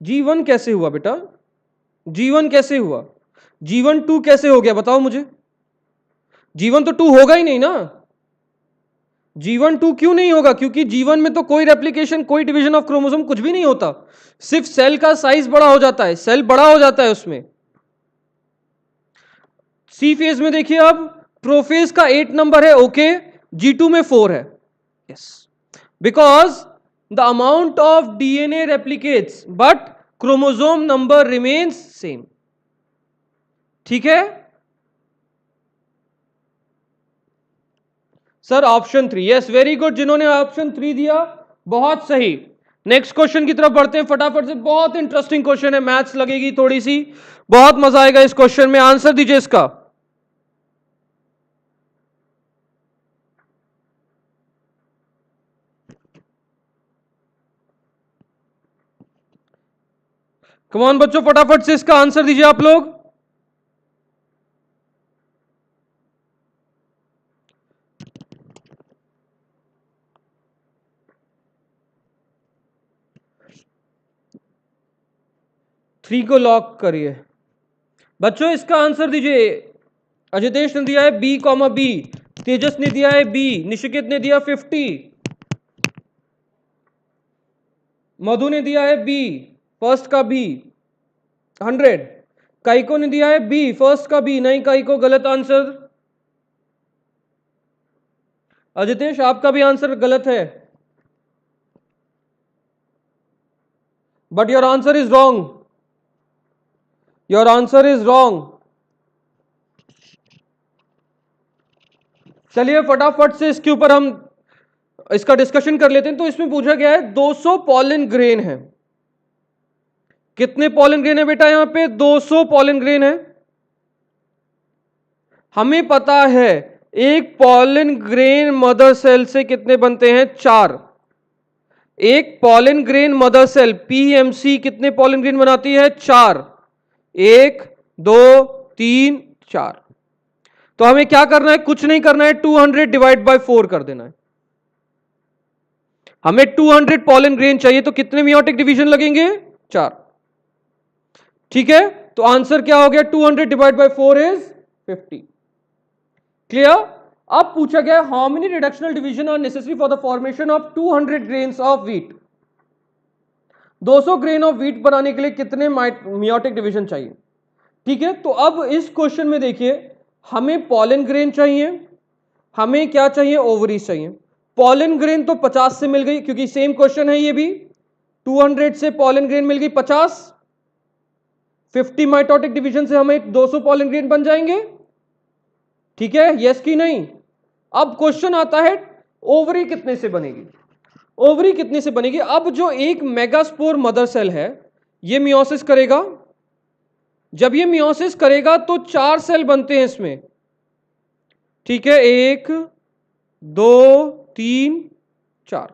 G1 कैसे हुआ बेटा? G1 कैसे हुआ? G1 2 कैसे हो गया बताओ मुझे? G1 तो 2 होगा ही नहीं ना। G1 2 क्यों नहीं होगा? क्योंकि G1 में तो कोई रेप्लिकेशन, कोई डिवीजन ऑफ क्रोमोसोम, कुछ भी नहीं होता, सिर्फ सेल का साइज बड़ा हो जाता है, सेल बड़ा हो जाता है उसमें। सी फेज में देखिए, अब प्रोफेज का 8 नंबर है, ओके, G2 में 4 है, yes, because the amount of DNA replicates but chromosome number remains same. ठीक है sir, option 3, yes, very good, जिन्होंने ऑप्शन 3 दिया, बहुत सही। नेक्स्ट क्वेश्चन की तरफ बढ़ते हैं फटाफट से, बहुत इंटरेस्टिंग क्वेश्चन है, मैथ्स लगेगी थोड़ी सी, बहुत मजा आएगा इस क्वेश्चन में, आंसर दीजिए इसका। कम ऑन बच्चों, फटाफट से इसका आंसर दीजिए आप लोग। थ्री को लॉक करिए बच्चों, इसका आंसर दीजिए। अजितेश ने दिया है बी कॉमा बी, तेजस ने दिया है बी, निशिकित ने दिया 50, मधु ने दिया है बी फर्स्ट का बी 100, काइको ने दिया है बी फर्स्ट का बी, नहीं काइको गलत आंसर। अजितेश आपका भी आंसर गलत है, but your answer is wrong, your answer is wrong. चलिए फटाफट से इसके ऊपर हम इसका डिस्कशन कर लेते हैं। तो इसमें पूछा गया है 200 पॉलन ग्रेन है, कितने पॉलन ग्रेन है बेटा? यहां पे 200 पॉलन ग्रेन है। हमें पता है एक पॉलन ग्रेन मदर सेल से कितने बनते हैं? 4। एक pollen grain mother cell PMC कितने पॉलन ग्रेन बनाती है? 4। 1 2 3 4। तो हमें क्या करना है? कुछ नहीं करना है, 200 डिवाइड बाय 4 कर देना है। हमें 200 पॉलन ग्रेन चाहिए, तो कितने मियोटिक डिवीजन लगेंगे? 4। ठीक है, तो आंसर क्या हो गया? 200 डिवाइड बाय 4 इज 50। क्लियर? अब पूछा गया how many reductional division are necessary for the formation of 200 grains of wheat. 200 grain of wheat बनाने के लिए कितने मियोटिक डिवीजन चाहिए। ठीक है, तो अब इस क्वेश्चन में देखिए, हमें पॉलन ग्रेन चाहिए, हमें क्या चाहिए, ओवरीज चाहिए। पॉलन ग्रेन तो 50 से मिल गई, क्योंकि सेम क्वेश्चन है ये भी। 200 से पॉलन ग्रेन मिल गई 50, 50 माइटोटिक डिवीजन से हमें 200 पॉलन ग्रेन बन जाएंगे। ठीक है, यस की नहीं। अब क्वेश्चन आता है ओवरी कितने से बनेगी। ओवरी कितने से बनेगी। अब जो एक मेगास्पोर मदर सेल है, ये मियोसिस करेगा। जब ये मियोसिस करेगा तो 4 सेल बनते हैं इसमें। ठीक है, 1 2 3 4,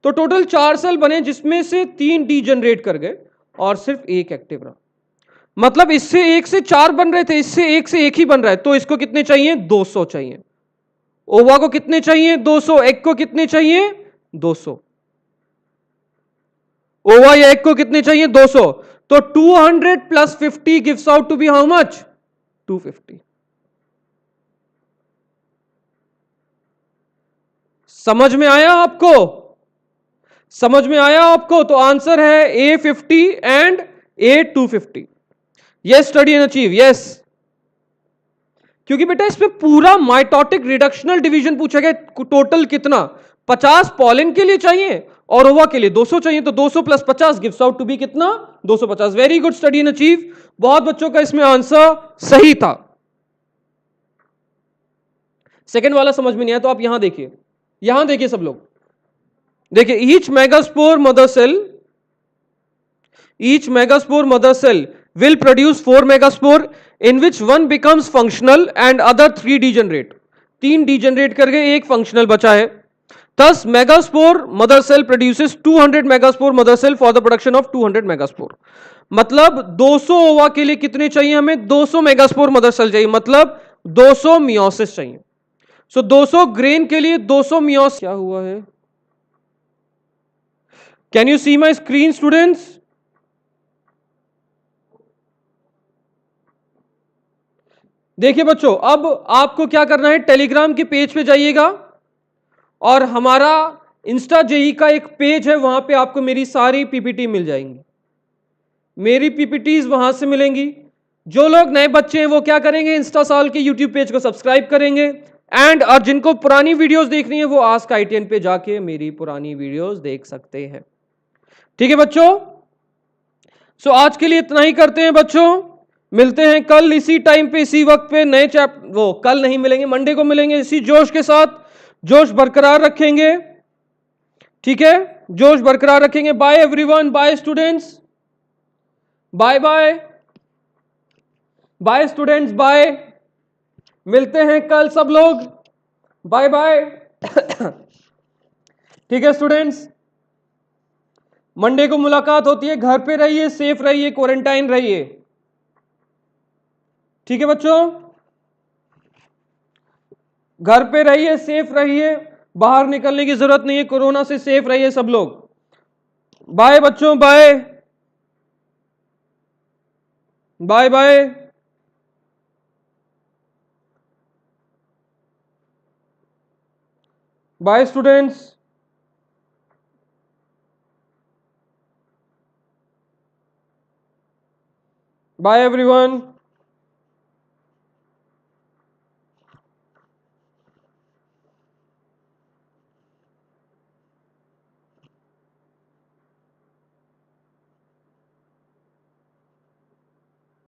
तो टोटल 4 सेल बने, जिसमें से 3 डीजनरेट कर गए और सिर्फ एक एक्टिव रहा। मतलब इससे 1 से 4 बन रहे थे, इससे 1 से 1 ही बन रहा है। तो इसको कितने चाहिए, 200 चाहिए। ओवा को कितने चाहिए, 200। एग को कितने चाहिए, 200। ओवा या एग को कितने चाहिए, 200। तो 200 plus 50 gives out to be how much, 250। समझ में आया आपको, समझ में आया आपको। तो आंसर है A50 and A250। Yes, study and achieve, yes. क्योंकि बेटा इसमें पूरा माइटोटिक रिडक्शनल डिवीजन पूछा गया, टोटल कितना, 50 पॉलन के लिए चाहिए और ओवा के लिए 200 चाहिए। तो 200 plus 50 gives out to be कितना, 250। Very good, study and achieve. बहुत बच्चों का इसमें आंसर सही था। सेकंड वाला समझ में नहीं आया तो आप यहां देखिए, यहां देखिए सब लोग, देखिए each megaspore mother cell will produce 4 megaspore in which one becomes functional and other 3 degenerate। 3 degenerate कर गए, एक functional बचा है। Thus megaspore mother cell produces 200 megaspore mother cell for the production of 200 megaspore। मतलब 200 ओवा के लिए कितने चाहिए हमें, 200 मेगास्पोर मदर सेल चाहिए, मतलब 200 मियोसिस चाहिए। सो 200 ग्रेन के लिए 200 मियोसिस। क्या हुआ है, can you see my screen students. देखिए बच्चों, अब आपको क्या करना है, टेलीग्राम के पेज पे जाइएगा और हमारा इंस्टा जेई का एक पेज है, वहां पे आपको मेरी सारी पीपीटी मिल जाएंगी, मेरी पीपीटीज वहां से मिलेंगी। जो लोग नए बच्चे हैं वो क्या करेंगे, इंस्टा साल के यूट्यूब पेज को सब्सक्राइब करेंगे एंड और जिनको पुरानी वीडियोस देखनी है वो आस्क ITN पे जाके मेरी पुरानी वीडियोस देख सकते हैं। ठीक है बच्चों, सो आज के लिए इतना ही करते हैं बच्चों। मिलते हैं कल इसी टाइम पे इसी वक्त पे नए वो कल नहीं मिलेंगे, मंडे को मिलेंगे इसी जोश के साथ। जोश बरकरार रखेंगे, ठीक है, जोश बरकरार रखेंगे। Bye everyone, bye students, bye bye, bye students, bye. मिलते हैं कल सब लोग, बाय बाय। ठीक है स्टूडेंट्स, मंडे को मुलाकात होती है। घर पे रहिए, सेफ रहिए, क्वारंटाइन रहिए। ठीक है बच्चों, घर पे रहिए, सेफ रहिए, बाहर निकलने की जरूरत नहीं है, कोरोना से सेफ रहिए सब लोग। बाय बच्चों, bye bye bye. Bye students. Bye everyone.